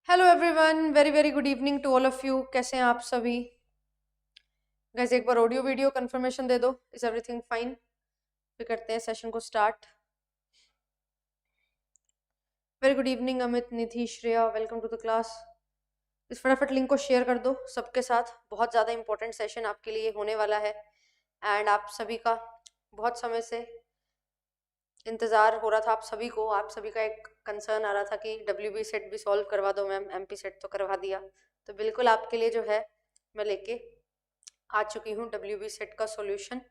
Hello everyone, very very good evening to all of you. कैसे हैं आप सभी? गैस एक बार ऑडियो वीडियो कंफर्मेशन दे दो। Is everything fine? फिर करते हैं सेशन को start. Very good evening Amit, Nidhi, Shreya, welcome to the class. इस फटाफट लिंक को शेयर कर दो सबके साथ। बहुत ज़्यादा इंपॉर्टेंट सेशन आपके लिए होने वाला है एंड आप सभी का बहुत समय से इंतज़ार हो रहा था। आप सभी का एक कंसर्न आ रहा था कि WB सेट भी सॉल्व करवा दो मैम। MP सेट तो करवा दिया, तो बिल्कुल आपके लिए जो है मैं लेके आ चुकी हूँ WB सेट का सॉल्यूशन।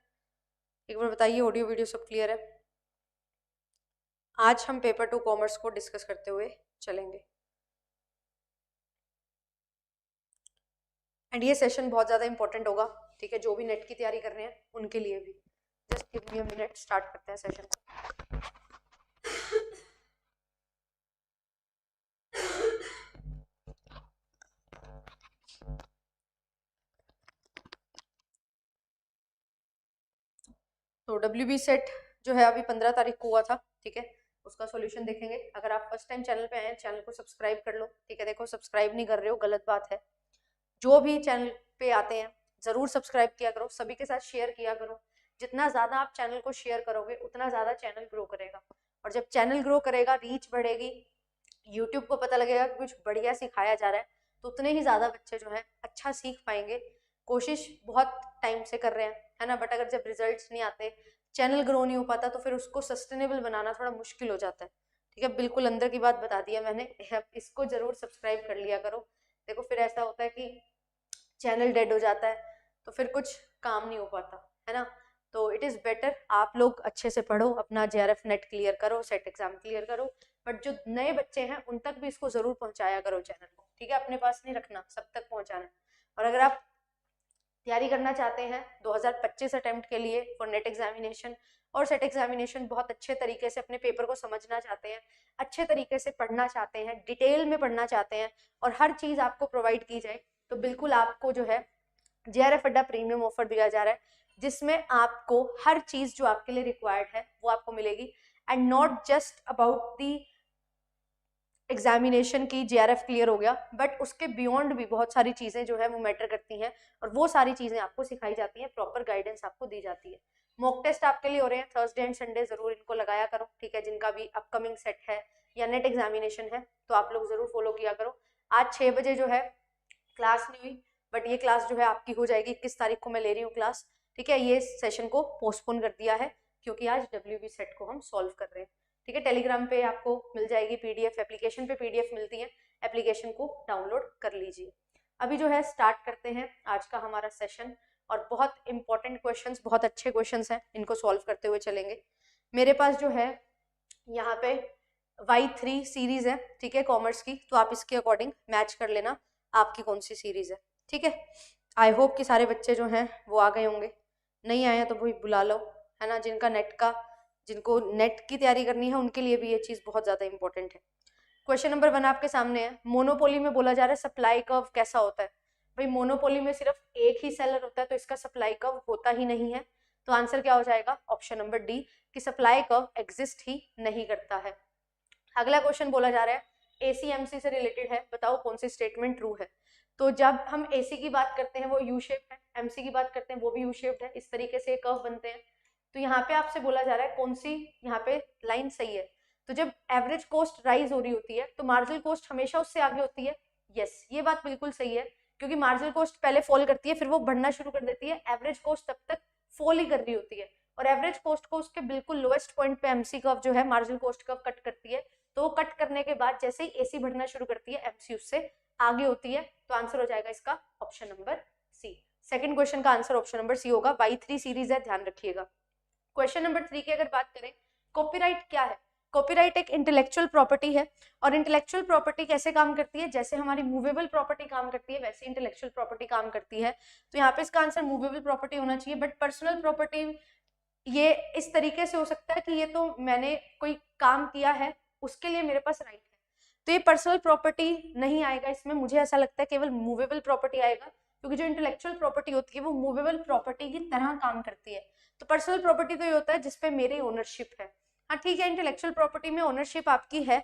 एक बार बताइए ऑडियो वीडियो सब क्लियर है? आज हम पेपर 2 कॉमर्स को डिस्कस करते हुए चलेंगे एंड ये सेशन बहुत ज़्यादा इंपॉर्टेंट होगा, ठीक है, जो भी नेट की तैयारी कर रहे हैं उनके लिए भी। Just give me a minute, start करते हैं सेशन को। तो WB सेट जो है अभी 15 तारीख को हुआ था, ठीक है। उसका सॉल्यूशन देखेंगे। अगर आप फर्स्ट टाइम चैनल पे आए हैं, चैनल को सब्सक्राइब कर लो, ठीक है। देखो सब्सक्राइब नहीं कर रहे हो, गलत बात है। जो भी चैनल पे आते हैं जरूर सब्सक्राइब किया करो, सभी के साथ शेयर किया करो। जितना ज़्यादा आप चैनल को शेयर करोगे उतना ज़्यादा चैनल ग्रो करेगा, और जब चैनल ग्रो करेगा, रीच बढ़ेगी, यूट्यूब को पता लगेगा कि कुछ बढ़िया सिखाया जा रहा है, तो उतने ही ज़्यादा बच्चे जो है अच्छा सीख पाएंगे। कोशिश बहुत टाइम से कर रहे हैं, है ना, बट अगर जब रिजल्ट्स नहीं आते, चैनल ग्रो नहीं हो पाता, तो फिर उसको सस्टेनेबल बनाना थोड़ा मुश्किल हो जाता है, ठीक है। बिल्कुल अंदर की बात बता दी है मैंने। अब इसको जरूर सब्सक्राइब कर लिया करो। देखो फिर ऐसा होता है कि चैनल डेड हो जाता है तो फिर कुछ काम नहीं हो पाता, है ना। तो इट इज़ बेटर आप लोग अच्छे से पढ़ो, अपना JRF नेट क्लियर करो, सेट एग्जाम क्लियर करो, बट जो नए बच्चे हैं उन तक भी इसको जरूर पहुंचाया करो चैनल को, ठीक है। अपने पास नहीं रखना, सब तक पहुंचाना है। और अगर आप तैयारी करना चाहते हैं 2025 अटेम्प्ट के लिए फॉर नेट एग्जामिनेशन और सेट एग्जामिनेशन, बहुत अच्छे तरीके से अपने पेपर को समझना चाहते हैं, अच्छे तरीके से पढ़ना चाहते हैं, डिटेल में पढ़ना चाहते हैं, और हर चीज़ आपको प्रोवाइड की जाए, तो बिल्कुल आपको जो है JRF अड्डा प्रीमियम ऑफर दिया जा रहा है, जिसमें आपको हर चीज़ जो आपके लिए रिक्वायर्ड है वो आपको मिलेगी। And not just about the examination की JRF क्लियर हो गया, बट उसके बियॉन्ड भी बहुत सारी चीज़ें जो है वो मैटर करती हैं, और वो सारी चीज़ें आपको सिखाई जाती हैं, प्रॉपर गाइडेंस आपको दी जाती है। मॉक टेस्ट आपके लिए हो रहे हैं थर्सडे एंड संडे, जरूर इनको लगाया करो, ठीक है। जिनका भी अपकमिंग सेट है या नेट एग्जामिनेशन है तो आप लोग जरूर फॉलो किया करो। आज 6 बजे जो है क्लास नहीं हुई, बट ये क्लास जो है आपकी हो जाएगी। 21 तारीख को मैं ले रही हूँ क्लास, ठीक है। ये सेशन को पोस्टपोन कर दिया है क्योंकि आज WB सेट को हम सॉल्व कर रहे हैं, ठीक है। टेलीग्राम पे आपको मिल जाएगी PDF, एप्लीकेशन पे PDF मिलती है, एप्लीकेशन को डाउनलोड कर लीजिए। अभी जो है स्टार्ट करते हैं आज का हमारा सेशन, और बहुत इंपॉर्टेंट क्वेश्चंस, बहुत अच्छे क्वेश्चंस हैं, इनको सॉल्व करते हुए चलेंगे। मेरे पास जो है यहाँ पे Y3 सीरीज है, ठीक है, कॉमर्स की, तो आप इसके अकॉर्डिंग मैच कर लेना आपकी कौन सी सीरीज है, ठीक है। आई होप कि सारे बच्चे जो हैं वो आ गए होंगे, नहीं आए हैं तो वही बुला लो, है ना। जिनको नेट की तैयारी करनी है उनके लिए भी ये चीज़ बहुत ज़्यादा इंपॉर्टेंट है। क्वेश्चन नंबर 1 आपके सामने है। मोनोपोली में बोला जा रहा है सप्लाई कर्व कैसा होता है। भाई मोनोपोली में सिर्फ एक ही सेलर होता है, तो इसका सप्लाई कर्व होता ही नहीं है, तो आंसर क्या हो जाएगा? ऑप्शन नंबर डी, कि सप्लाई कर्व एग्जिस्ट ही नहीं करता है। अगला क्वेश्चन बोला जा रहा है ACMC से रिलेटेड है, बताओ कौन सी स्टेटमेंट ट्रू है। तो जब हम AC की बात करते हैं वो यू शेप्ड है, MC की बात करते हैं वो भी यू शेप्ड है, इस तरीके से कर्व बनते हैं। तो यहाँ पे आपसे बोला जा रहा है कौन सी यहाँ पे लाइन सही है। तो जब एवरेज कॉस्ट राइज हो रही होती है तो मार्जिनल कॉस्ट हमेशा उससे आगे होती है। यस, ये बात बिल्कुल सही है, क्योंकि मार्जिनल कॉस्ट पहले फॉल करती है, फिर वो बढ़ना शुरू कर देती है, एवरेज कॉस्ट तब तक फॉल ही कर रही होती है, और एवरेज कॉस्ट को उसके बिल्कुल लोएस्ट पॉइंट पे MC कर्व जो है, मार्जिनल कॉस्ट कर्व, कट करती है। तो कट करने के बाद जैसे ही AC बढ़ना शुरू करती है, MC उससे आगे होती है, तो आंसर हो जाएगा इसका option number C. Second question का आंसर ऑप्शन नंबर सी होगा। Y3 सीरीज है, ध्यान रखिएगा। क्वेश्चन नंबर 3 की अगर बात करें, कॉपीराइट क्या है। कॉपीराइट एक इंटेलेक्चुअल प्रॉपर्टी है, और इंटेलेक्चुअल प्रॉपर्टी कैसे काम करती है, जैसे हमारी मूवेबल प्रॉपर्टी काम करती है वैसे इंटेलेक्चुअल प्रॉपर्टी काम करती है। तो यहाँ पे इसका आंसर मूवेबल प्रॉपर्टी होना चाहिए, बट पर्सनल प्रॉपर्टी ये इस तरीके से हो सकता है कि ये तो मैंने कोई काम किया है उसके लिए मेरे पास राइट है, तो ये पर्सनल प्रॉपर्टी नहीं आएगा इसमें। मुझे ऐसा लगता है केवल मूवेबल प्रॉपर्टी आएगा, क्योंकि जो इंटेलेक्चुअल प्रॉपर्टी होती है वो मूवेबल प्रॉपर्टी की तरह काम करती है। तो पर्सनल प्रॉपर्टी तो ये होता है जिसपे मेरी ओनरशिप है। हाँ ठीक है, इंटेलेक्चुअल प्रॉपर्टी में ओनरशिप आपकी है,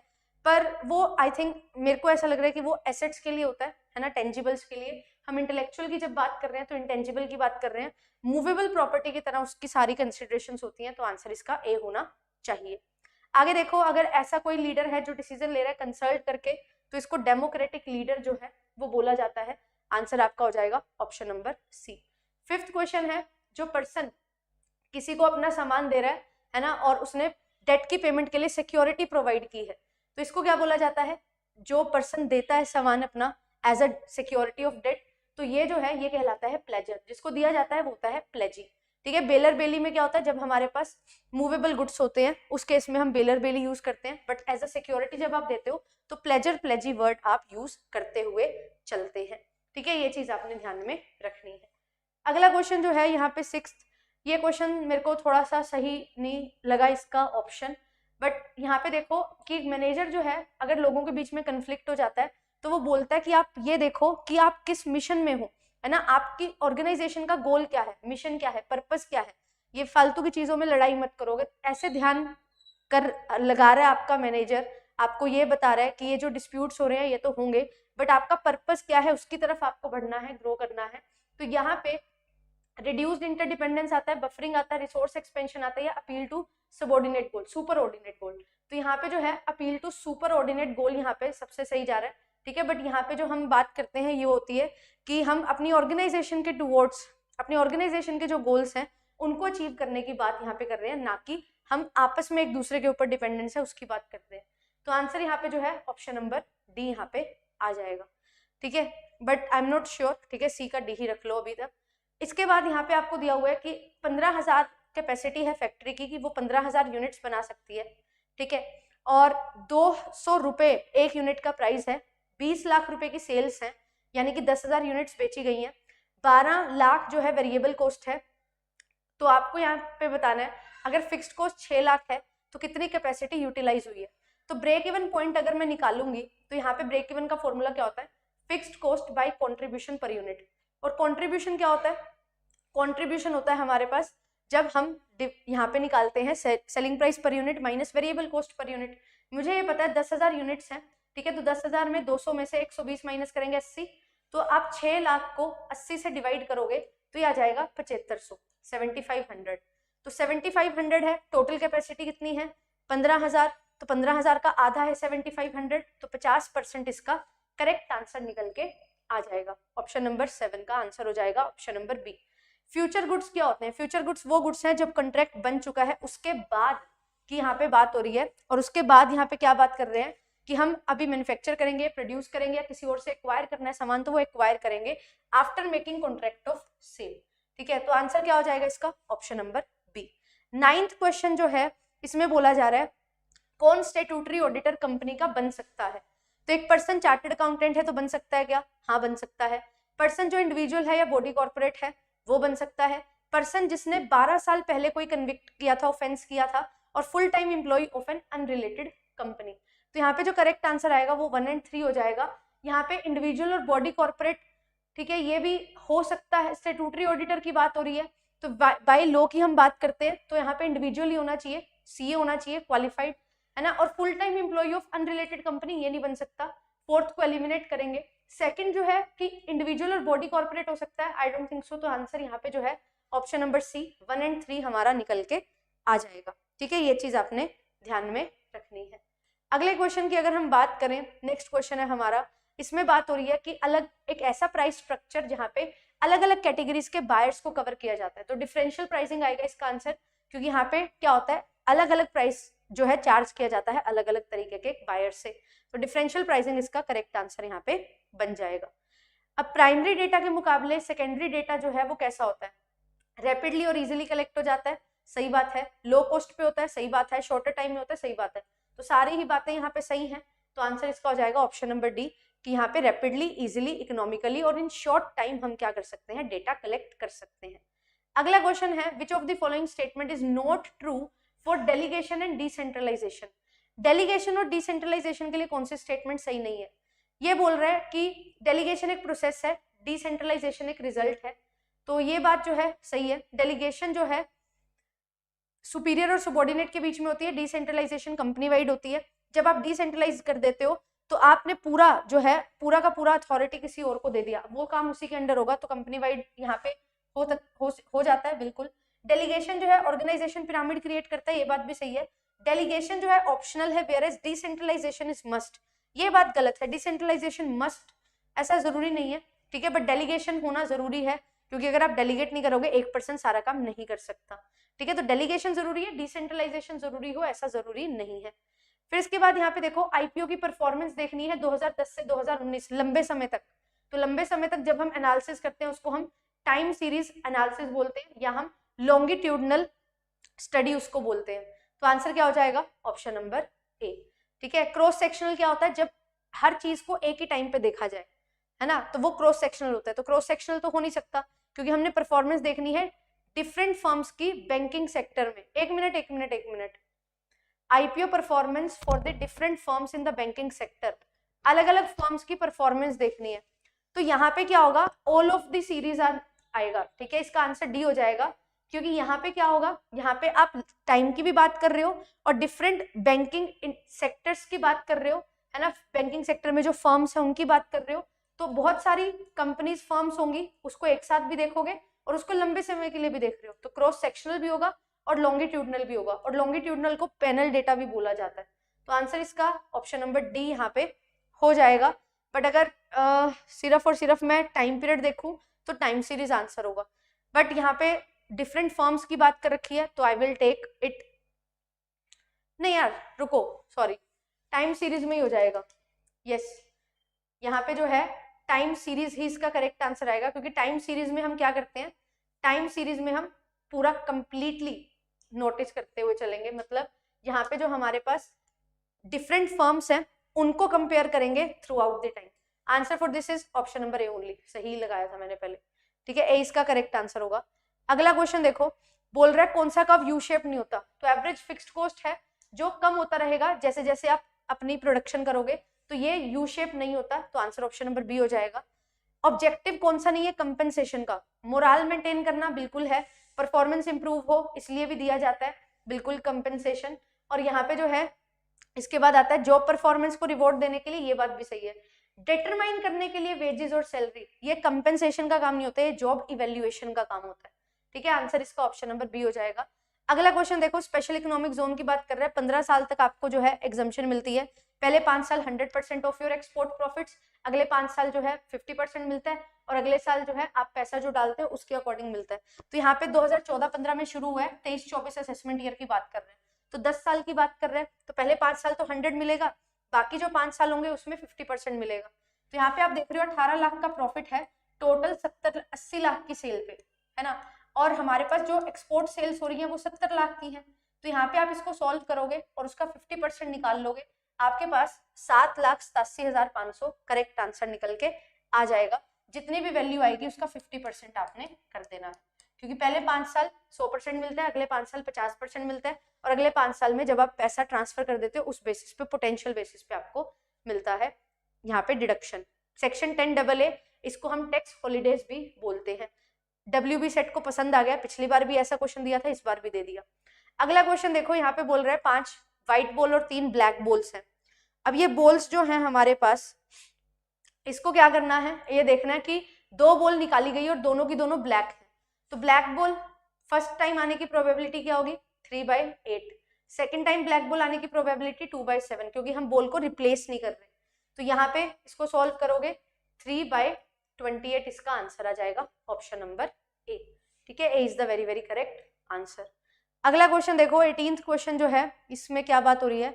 पर वो आई थिंक मेरे को ऐसा लग रहा है कि वो एसेट्स के लिए होता है ना, टेंजिबल्स के लिए। हम इंटेलेक्चुअल की जब बात कर रहे हैं तो इंटेंजिबल की बात कर रहे हैं, मूवेबल प्रॉपर्टी की तरह उसकी सारी कंसिडरेशंस होती हैं, तो आंसर इसका ए होना चाहिए। आगे देखो, अगर ऐसा कोई लीडर है जो डिसीजन ले रहा है कंसल्ट करके, तो इसको डेमोक्रेटिक लीडर जो है वो बोला जाता है। आंसर आपका हो जाएगा option number C. Fifth question है, जो पर्सन किसी को अपना सामान दे रहा है ना, और उसने डेट की पेमेंट के लिए सिक्योरिटी प्रोवाइड की है, तो इसको क्या बोला जाता है? जो पर्सन देता है सामान अपना as a security of debt, तो ये जो है ये कहलाता है प्लेजर। जिसको दिया जाता है वो होता है प्लेजी। ठीक है, बेलर बेली में क्या होता है, जब हमारे पास मूवेबल गुड्स होते हैं उस केस में हम बेलर बेली यूज करते हैं, बट एज अ सिक्योरिटी जब आप देते हो तो प्लेजर प्लेजी वर्ड आप यूज करते हुए चलते हैं। ठीक है, ये चीज आपने ध्यान में रखनी है। अगला क्वेश्चन जो है यहाँ पे 6th, ये क्वेश्चन मेरे को थोड़ा सा सही नहीं लगा इसका ऑप्शन, बट यहाँ पे देखो कि मैनेजर जो है अगर लोगों के बीच में कंफ्लिक्ट हो जाता है तो वो बोलता है कि आप ये देखो कि आप किस मिशन में हो, है ना, आपकी ऑर्गेनाइजेशन का गोल क्या है, मिशन क्या है, पर्पस क्या है, ये फालतू की चीजों में लड़ाई मत करोगे, ऐसे ध्यान कर लगा रहा है आपका मैनेजर, आपको ये बता रहा है कि ये जो डिस्प्यूट्स हो रहे हैं ये तो होंगे, बट आपका पर्पस क्या है, उसकी तरफ आपको बढ़ना है, ग्रो करना है। तो यहाँ पे रिड्यूस्ड इंटरडिपेंडेंस आता है, बफरिंग आता है, रिसोर्स एक्सपेंशन आता है, या appeal to subordinate goal, superordinate goal. तो यहाँ पे जो है appeal to superordinate goal यहाँ पे सबसे सही जा रहा है। ठीक है, बट यहाँ पे जो हम बात करते हैं ये होती है कि हम अपनी ऑर्गेनाइजेशन के टुवर्ड्स, अपनी ऑर्गेनाइजेशन के जो गोल्स हैं उनको अचीव करने की बात यहाँ पे कर रहे हैं, ना कि हम आपस में एक दूसरे के ऊपर डिपेंडेंस है उसकी बात करते हैं। तो आंसर यहाँ पे जो है ऑप्शन नंबर डी यहाँ पे आ जाएगा। ठीक है, but I am not sure. ठीक है, सी का डी ही रख लो अभी तक। इसके बाद यहाँ पे आपको दिया हुआ है कि 15,000 कैपेसिटी है फैक्ट्री की, कि वो 15,000 यूनिट्स बना सकती है। ठीक है, और 200 रुपये एक यूनिट का प्राइस है, 20 लाख रुपए की सेल्स है, यानी कि 10,000 यूनिट्स बेची गई हैं, 12 लाख जो है वेरिएबल कॉस्ट है। तो आपको यहाँ पे बताना है अगर फिक्स्ड कॉस्ट 6 लाख है तो कितनी कैपेसिटी यूटिलाइज हुई है। तो ब्रेक इवन पॉइंट अगर मैं निकालूंगी तो यहाँ पे ब्रेक इवन का फॉर्मूला क्या होता है, fixed cost by contribution per unit. और कॉन्ट्रीब्यूशन क्या होता है, कॉन्ट्रीब्यूशन होता है हमारे पास जब हम यहाँ पे निकालते हैं selling price per unit minus variable cost per unit. मुझे ये पता है 10,000 यूनिट्स हैं, ठीक है, तो 10,000 में 200 में से 120 माइनस करेंगे 80, तो आप 6 लाख को 80 से डिवाइड करोगे तो ये आ जाएगा 7500, 7500। तो 7500 है, टोटल कैपेसिटी कितनी है 15,000, तो 15,000 का आधा है 7500, तो 50% इसका करेक्ट आंसर निकल के आ जाएगा। ऑप्शन नंबर 7 का आंसर हो जाएगा option number B. Future goods क्या होते हैं, फ्यूचर गुड्स वो गुड्स हैं जब कॉन्ट्रैक्ट बन चुका है उसके बाद की यहाँ पे बात हो रही है, और उसके बाद यहाँ पे क्या बात कर रहे हैं कि हम अभी मैन्युफैक्चर करेंगे, प्रोड्यूस करेंगे, या किसी और से एक्वायर करना है सामान तो वो एक्वायर करेंगे after making contract of sale. ठीक है, तो आंसर क्या हो जाएगा इसका option number B. 9th question जो है इसमें बोला जा रहा है कौन स्टैट्यूटरी ऑडिटर कंपनी का बन सकता है। तो एक पर्सन चार्टर्ड अकाउंटेंट है तो बन सकता है क्या, हाँ बन सकता है। पर्सन जो इंडिविजुअल है या बॉडी कॉर्पोरेट है वो बन सकता है। पर्सन जिसने 12 साल पहले कोई कन्विक्ट किया था, ऑफेंस किया था, और full time employee of an unrelated company. तो यहाँ पे जो करेक्ट आंसर आएगा वो 1 और 3 हो जाएगा। यहाँ पे इंडिविजुअल और बॉडी कॉर्पोरेट, ठीक है, ये भी हो सकता है। स्टैट्यूटरी ऑडिटर की बात हो रही है तो बाय लॉ की हम बात करते हैं तो यहाँ पे इंडिविजुअल ही होना चाहिए, सीए होना चाहिए, क्वालिफाइड, है ना, और full time employee of unrelated company ये नहीं बन सकता। 4th को एलिमिनेट करेंगे। सेकंड जो है कि इंडिविजुअल और बॉडी कॉर्पोरेट हो सकता है, आई डोंट थिंक सो। तो आंसर यहाँ पे जो है ऑप्शन नंबर सी 1 और 3 हमारा निकल के आ जाएगा। ठीक है, ये चीज आपने ध्यान में रखनी है। अगले क्वेश्चन की अगर हम बात करें, नेक्स्ट क्वेश्चन है हमारा, इसमें बात हो रही है कि अलग एक ऐसा प्राइस स्ट्रक्चर जहाँ पे अलग अलग कैटेगरीज के बायर्स को कवर किया जाता है। तो डिफरेंशियल प्राइसिंग आएगा इसका आंसर, क्योंकि यहाँ पे क्या होता है अलग अलग प्राइस जो है चार्ज किया जाता है अलग अलग तरीके के बायर से। तो डिफरेंशियल प्राइसिंग इसका करेक्ट आंसर यहाँ पे बन जाएगा। अब प्राइमरी डेटा के मुकाबले सेकेंडरी डेटा जो है वो कैसा होता है, रैपिडली और इजीली कलेक्ट हो जाता है, सही बात है। लो कॉस्ट पे होता है, सही बात है। शॉर्टर टाइम में होता है, सही बात है। तो सारी ही बातें यहाँ पे सही हैं। तो आंसर इसका हो जाएगा ऑप्शन नंबर डी, कि यहाँ पे रैपिडली, इजीली, इकोनॉमिकली और इन शॉर्ट टाइम हम क्या कर सकते हैं, डेटा कलेक्ट कर सकते हैं। अगला क्वेश्चन है which of the following statement is not true for delegation and decentralisation. Delegation और डिसेंट्रलाइजेशन के लिए कौन से स्टेटमेंट सही नहीं है। ये बोल रहा है कि डेलीगेशन एक प्रोसेस है, डिसेंट्रलाइजेशन एक रिजल्ट है। तो ये बात जो है सही है। डेलीगेशन जो है सुपीरियर और सबॉर्डिनेट के बीच में होती है, डिसेंट्रलाइजेशन कंपनी वाइड होती है। जब आप डिसेंट्रलाइज कर देते हो तो आपने पूरा जो है पूरा का पूरा अथॉरिटी किसी और को दे दिया, वो काम उसी के अंडर होगा, तो कंपनी वाइड यहाँ पे हो जाता है बिल्कुल। डेलीगेशन जो है ऑर्गेनाइजेशन पिरामिड क्रिएट करता है, ये बात भी सही है। डेलीगेशन जो है ऑप्शनल है, whereas decentralisation is must, ये बात गलत है। डिसेंट्रलाइजेशन मस्ट ऐसा जरूरी नहीं है, ठीक है, बट डेलीगेशन होना जरूरी है, क्योंकि अगर आप डेलीगेट नहीं करोगे एक पर्सन सारा काम नहीं कर सकता, ठीक है। तो डेलीगेशन जरूरी है, डिसेंट्रलाइजेशन जरूरी हो ऐसा जरूरी नहीं है। फिर इसके बाद यहाँ पे देखो आईपीओ की परफॉर्मेंस देखनी है 2010 से 2019, लंबे समय तक। तो लंबे समय तक जब हम एनालिसिस करते हैं उसको हम टाइम सीरीज एनालिसिस बोलते हैं, या हम लॉन्गिट्यूडनल स्टडी उसको बोलते हैं। तो आंसर क्या हो जाएगा, ऑप्शन नंबर ए, ठीक है। क्रॉस सेक्शनल क्या होता है, जब हर चीज को एक ही टाइम पे देखा जाए, है ना, तो वो क्रॉस सेक्शनल होता है। तो क्रॉस सेक्शनल तो हो नहीं सकता, क्योंकि हमने परफॉर्मेंस देखनी है डिफरेंट फर्म्स की बैंकिंग सेक्टर में। एक minute, IPO performance for the different firms in the banking sector, अलग अलग फर्म्स की परफॉर्मेंस देखनी है। तो यहाँ पे क्या होगा, ऑल ऑफ द सीरीज आएगा, ठीक है, इसका आंसर डी हो जाएगा। क्योंकि यहाँ पे क्या होगा, यहाँ पे आप टाइम की भी बात कर रहे हो और डिफरेंट बैंकिंग सेक्टर्स की बात कर रहे हो, है ना, बैंकिंग सेक्टर में जो फर्म्स है उनकी बात कर रहे हो, तो बहुत सारी कंपनीज फर्म्स होंगी, उसको एक साथ भी देखोगे और उसको लंबे समय के लिए भी देख रहे हो, तो क्रॉस सेक्शनल भी होगा और लॉन्गिट्यूडनल भी होगा, और लॉन्गिट्यूडनल को पैनल डेटा भी बोला जाता है। तो आंसर इसका ऑप्शन नंबर डी यहाँ पे हो जाएगा। बट अगर सिर्फ और सिर्फ मैं टाइम पीरियड देखूं तो टाइम सीरीज आंसर होगा, बट यहाँ पे डिफरेंट फर्म्स की बात कर रखी है तो आई विल टेक इट, नहीं यार रुको, सॉरी, टाइम सीरीज में ही हो जाएगा, यस, यहाँ पे जो है टाइम सीरीज ही इसका करेक्ट आंसर आएगा, क्योंकि टाइम सीरीज में हम क्या करते हैं, टाइम सीरीज में हम पूरा कंप्लीटली नोटिस करते हुए चलेंगे, मतलब यहाँ पे जो हमारे पास डिफरेंट फर्म्स हैं उनको कंपेयर करेंगे through out the time. Answer for this is option number A only, सही लगाया था मैंने पहले, ठीक है, ए इसका करेक्ट आंसर होगा। अगला क्वेश्चन देखो, बोल रहा है कौन सा कर्व यू शेप नहीं होता, तो एवरेज फिक्स्ड कॉस्ट है जो कम होता रहेगा जैसे जैसे आप अपनी प्रोडक्शन करोगे, तो ये यू शेप नहीं होता, तो आंसर ऑप्शन नंबर बी हो जाएगा। ऑब्जेक्टिव कौन सा नहीं है, कंपेंसेशन का, मोरल मेंटेन करना बिल्कुल है, परफॉर्मेंस इंप्रूव हो इसलिए भी दिया जाता है, बिल्कुल कंपेंसेशन। और यहाँ पे जो है इसके बाद आता है जॉब परफॉर्मेंस को रिवॉर्ड देने के लिए, ये बात भी सही है। डिटरमाइन करने के लिए वेजेस और सैलरी, ये कंपेंसेशन का काम नहीं होता है, ये जॉब इवेल्युएशन का काम होता है, ठीक है, आंसर इसका ऑप्शन नंबर बी हो जाएगा। अगला क्वेश्चन देखो, स्पेशल इकोनॉमिक जोन की बात कर रहा है, 15 साल तक आपको जो है एग्जम्पशन मिलती है, पहले 5 साल 100% ऑफ योर एक्सपोर्ट प्रॉफिट्स, अगले 5 साल जो है 50% मिलता है, और अगले साल जो है आप पैसा जो डालते हो उसके अकॉर्डिंग मिलता है। तो यहाँ पे 2014-15 में शुरू हुआ है, 23-24 असेसमेंट ईयर की बात कर रहे हैं, तो 10 साल की बात कर रहे हैं, तो पहले 5 साल तो 100 मिलेगा, बाकी जो 5 साल होंगे उसमें 50% मिलेगा। तो यहाँ पे आप देख रहे हो 18 लाख का प्रॉफिट है, टोटल 70-80 लाख की सेल पे, है ना, और हमारे पास जो एक्सपोर्ट सेल्स हो रही है वो 70 लाख की है। तो यहाँ पे आप इसको सॉल्व करोगे और उसका 50% निकाल लोगे, आपके पास 7,87,500 करेक्ट आंसर निकल के आ जाएगा। जितनी भी वैल्यू आएगी उसका 50% आपने कर देना है, क्योंकि पहले 5 साल 100% मिलता है, अगले 5 साल 50% मिलता है, और अगले 5 साल में जब आप पैसा ट्रांसफर कर देते हो उस बेसिस पे, पोटेंशियल बेसिस पे आपको मिलता है यहाँ पे डिडक्शन। सेक्शन 10AA, इसको हम टैक्स हॉलीडेज भी बोलते हैं। WB सेट को पसंद आ गया, पिछली बार भी ऐसा क्वेश्चन दिया था, इस बार भी दे दिया। अगला क्वेश्चन देखो, यहाँ पे बोल रहा है 5 व्हाइट बॉल और 3 ब्लैक बॉल्स हैं। अब ये बॉल्स जो हैं हमारे पास, इसको क्या करना है, ये देखना है कि 2 बॉल निकाली गई और दोनों की दोनों ब्लैक है, तो ब्लैक बॉल फर्स्ट टाइम आने की प्रोबेबिलिटी क्या होगी, 3/8, सेकेंड टाइम ब्लैक बॉल आने की प्रोबेबिलिटी 2/7, क्योंकि हम बॉल को रिप्लेस नहीं कर रहे। तो यहाँ पे इसको सॉल्व करोगे 3/28 इसका आंसर आ जाएगा, ऑप्शन नंबर ए, ठीक है, A is the very very correct answer. अगला क्वेश्चन देखो, 18th क्वेश्चन जो है, इसमें क्या बात हो रही है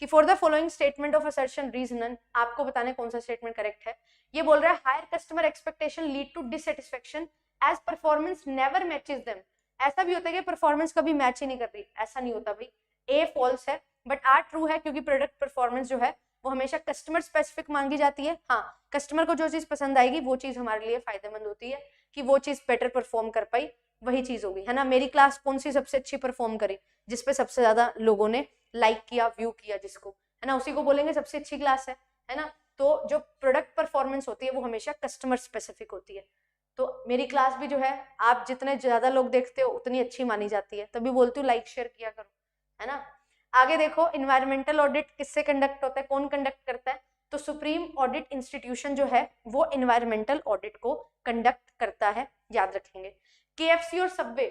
कि for the following statement of assertion reason, आपको बताने कौन सा स्टेटमेंट करेक्ट है। ये बोल रहा है higher customer expectation lead to dissatisfaction as performance never matches them. ऐसा भी होता है कि परफॉर्मेंस कभी मैच ही नहीं कर रही, ऐसा नहीं होता भाई, ए फॉल्स है बट आर ट्रू है, क्योंकि प्रोडक्ट परफॉर्मेंस जो है वो हमेशा कस्टमर स्पेसिफिक मांगी जाती है। हाँ, कस्टमर को जो चीज पसंद आएगी वो चीज हमारे लिए फायदेमंद होती है, कि वो चीज बेटर परफॉर्म कर पाई, वही चीज होगी, है ना। मेरी क्लास कौन सी सबसे अच्छी परफॉर्म करी, जिसपे सबसे ज्यादा लोगों ने लाइक किया, व्यू किया, जिसको, है ना, उसी को बोलेंगे सबसे अच्छी क्लास है ना। तो जो प्रोडक्ट परफॉर्मेंस होती है वो हमेशा कस्टमर स्पेसिफिक होती है। तो मेरी क्लास भी जो है आप जितने ज्यादा लोग देखते हो उतनी अच्छी मानी जाती है, तभी बोलती हूँ लाइक शेयर किया करो, है ना। आगे देखो, इन्वायरमेंटल ऑडिट किससे कंडक्ट होता है, कौन कंडक्ट करता है, तो सुप्रीम ऑडिट इंस्टीट्यूशन जो है वो इन्वायरमेंटल ऑडिट को कंडक्ट करता है, याद रखेंगे। केएफसी और सबवे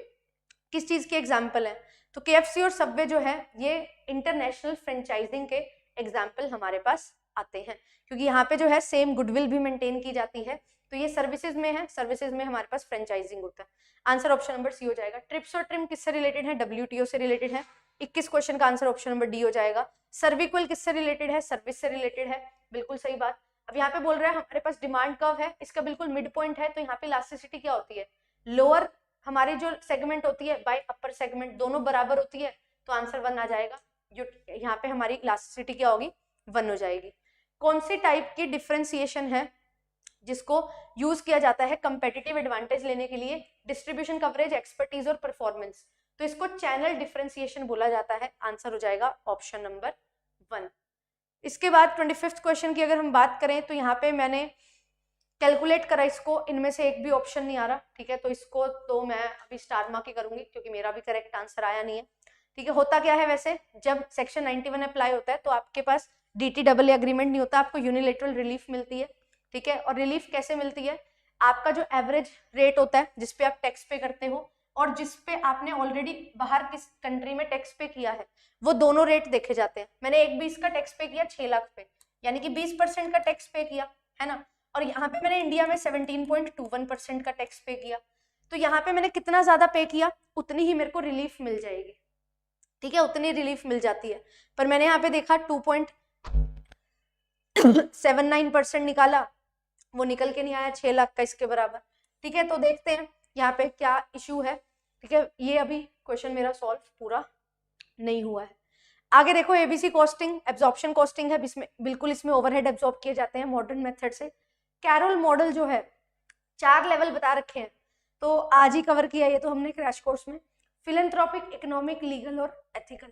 किस चीज के एग्जाम्पल है, तो केएफसी और सबवे जो है ये इंटरनेशनल फ्रेंचाइजिंग के एग्जाम्पल हमारे पास आते हैं, क्योंकि यहाँ पे जो है सेम गुडविल भी मेंटेन की जाती है, तो ये सर्विसेज में है, सर्विसेज में हमारे पास फ्रेंचाइजिंग होता है। आंसर ऑप्शन नंबर सी हो जाएगा। ट्रिप्स और ट्रिम किससे रिलेटेड है, डब्ल्यूटीओ से रिलेटेड है। 21 क्वेश्चन का आंसर ऑप्शन नंबर डी हो जाएगा। सर्विक्वल किससे रिलेटेड है, सर्विस से रिलेटेड है, बिल्कुल सही बात। अब यहाँ पे बोल रहा है हमारे पास डिमांड कर्व है, इसका बिल्कुल मिड पॉइंट है, तो यहाँ पे इलास्टिसिटी क्या होती है, लोअर हमारी जो सेगमेंट होती है बाय अपर सेगमेंट दोनों बराबर होती है, तो आंसर 1 आ जाएगा। जो यहाँ पे हमारी इलास्टिसिटी क्या होगी, 1 हो जाएगी। कौन सी टाइप की डिफरेंशिएशन है जिसको यूज किया जाता है कंपेटिटिव एडवांटेज लेने के लिए, डिस्ट्रीब्यूशन कवरेज, एक्सपर्टीज और परफॉर्मेंस, तो इसको चैनल डिफरेंशिएशन बोला जाता है। आंसर हो जाएगा ऑप्शन नंबर 1। इसके बाद 25th क्वेश्चन की अगर हम बात करें तो यहाँ पे मैंने कैलकुलेट करा इसको, इनमें से एक भी ऑप्शन नहीं आ रहा, ठीक है, तो इसको तो मैं अभी स्टार मार्क ही करूंगी क्योंकि मेरा भी करेक्ट आंसर आया नहीं है, ठीक है। होता क्या है वैसे, जब सेक्शन 91 अप्लाई होता है तो आपके पास DTAA एग्रीमेंट नहीं होता, आपको यूनिलेटरल रिलीफ मिलती है, ठीक है। और रिलीफ कैसे मिलती है, आपका जो एवरेज रेट होता है जिसपे आप टैक्स पे करते हो और जिसपे आपने ऑलरेडी बाहर किस कंट्री में टैक्स पे किया है, वो दोनों रेट देखे जाते हैं। मैंने एक 20 का टैक्स पे किया 6 लाख पे, यानी कि 20% का टैक्स पे किया, है ना, और यहाँ पे मैंने इंडिया में 17.21% का टैक्स पे किया, तो यहाँ पे मैंने कितना ज्यादा पे किया उतनी ही मेरे को रिलीफ मिल जाएगी, ठीक है, उतनी रिलीफ मिल जाती है। पर मैंने यहाँ पे देखा 2.79% निकाला, वो निकल के नहीं आया 6 लाख का इसके बराबर, ठीक है। तो देखते हैं यहाँ पे क्या इश्यू है, ठीक है, ये अभी क्वेश्चन मेरा सॉल्व पूरा नहीं हुआ है। आगे देखो, एबीसी कॉस्टिंग, एब्जॉर्प्शन कॉस्टिंग है, बिल्कुल इसमें ओवरहेड एब्जॉर्ब किए जाते हैं मॉडर्न मेथड से। कैरोल मॉडल जो है 4 लेवल बता रखे हैं, तो आज ही कवर किया ये तो हमने क्रैश कोर्स में, फिलेंथ्रोपिक, इकोनॉमिक, लीगल और एथिकल।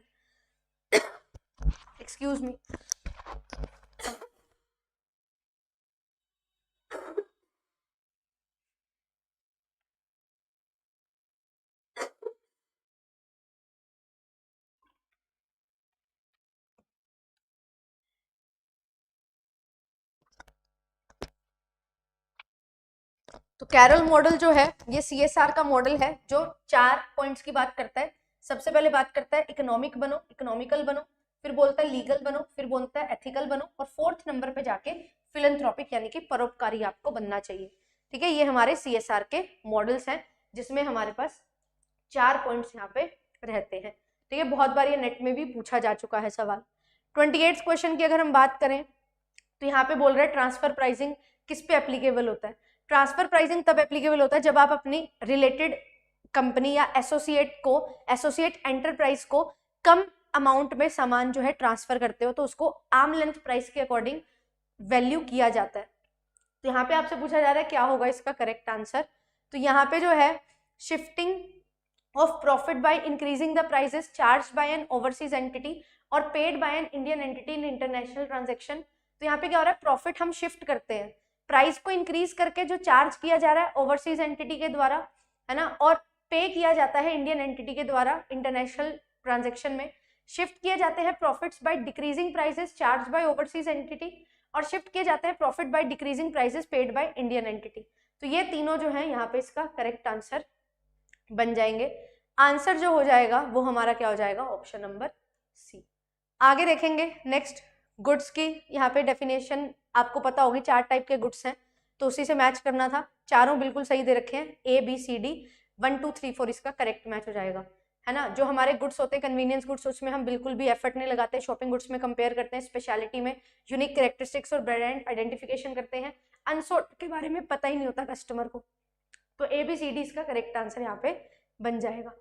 Excuse me. तो कैरोल मॉडल जो है ये CSR का मॉडल है जो 4 पॉइंट्स की बात करता है। सबसे पहले बात करता है इकोनॉमिक बनो, इकोनॉमिकल बनो, फिर बोलता है लीगल बनो, फिर बोलता है एथिकल बनो, और 4th नंबर पे जाके फिलेंथ्रोपिक यानी कि परोपकारी आपको बनना चाहिए, ठीक है। ये हमारे CSR के मॉडल्स हैं जिसमें हमारे पास 4 पॉइंट्स यहाँ पे रहते हैं, ठीक है। बहुत बार ये नेट में भी पूछा जा चुका है सवाल। 28 क्वेश्चन की अगर हम बात करें तो यहाँ पे बोल रहे हैं ट्रांसफर प्राइसिंग किस पे एप्लीकेबल होता है। ट्रांसफर प्राइसिंग तब एप्लीकेबल होता है जब आप अपनी रिलेटेड कंपनी या एसोसिएट एंटरप्राइज को कम अमाउंट में सामान जो है ट्रांसफर करते हो, तो उसको आर्म लेंथ प्राइस के अकॉर्डिंग वैल्यू किया जाता है। तो यहाँ पे आपसे पूछा जा रहा है क्या होगा इसका करेक्ट आंसर, तो यहाँ पे जो है shifting of profit by increasing the prices charged by an overseas entity और paid by an Indian entity in international transaction. तो यहाँ पे क्या हो रहा है, प्रॉफिट हम शिफ्ट करते हैं, प्राइस को इंक्रीज करके जो चार्ज किया जा रहा है ओवरसीज एंटिटी के द्वारा, है ना, और पे किया जाता है इंडियन एंटिटी के द्वारा इंटरनेशनल ट्रांजेक्शन में। शिफ्ट किए जाते हैं profits by decreasing prices charged bye overseas entity, और शिफ्ट किए जाते हैं profit by decreasing prices paid by Indian entity. तो ये तीनों जो है यहाँ पे इसका करेक्ट आंसर बन जाएंगे। आंसर जो हो जाएगा वो हमारा क्या हो जाएगा, ऑप्शन नंबर सी। आगे देखेंगे नेक्स्ट गुड्स की, यहाँ पे डेफिनेशन आपको पता होगी 4 टाइप के गुड्स हैं, तो उसी से मैच करना था। चारों बिल्कुल सही दे रखे हैं, ABCD 1 2 3 4 इसका करेक्ट मैच हो जाएगा, है ना। जो हमारे गुड्स होते हैं कन्वीनियंस गुड्स, उसमें हम बिल्कुल भी एफर्ट नहीं लगाते, शॉपिंग गुड्स में कंपेयर करते हैं, स्पेशलिटी में यूनिक कैरेक्टरिस्टिक्स और ब्रांड आइडेंटिफिकेशन करते हैं, अनसोल्ड के बारे में पता ही नहीं होता कस्टमर को। तो ABCD इसका करेक्ट आंसर यहाँ पे बन जाएगा।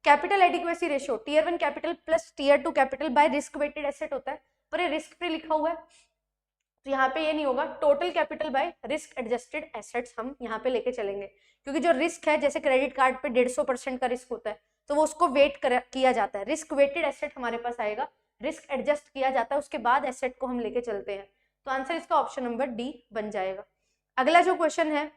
Capital adequacy ratio tier 1 capital plus tier 2 capital by risk weighted asset होता है, पर ये रिस्क फ्री लिखा हुआ है, तो यहाँ पे ये नहीं होगा, total capital by risk adjusted assets हम यहाँ पे लेके चलेंगे, क्योंकि जो रिस्क है जैसे क्रेडिट कार्ड पे 150% का रिस्क होता है, तो वो उसको किया जाता है, रिस्क वेटेड एसेट हमारे पास आएगा, रिस्क एडजस्ट किया जाता है, उसके बाद एसेट को हम लेके चलते हैं। तो आंसर इसका ऑप्शन नंबर डी बन जाएगा। अगला जो क्वेश्चन है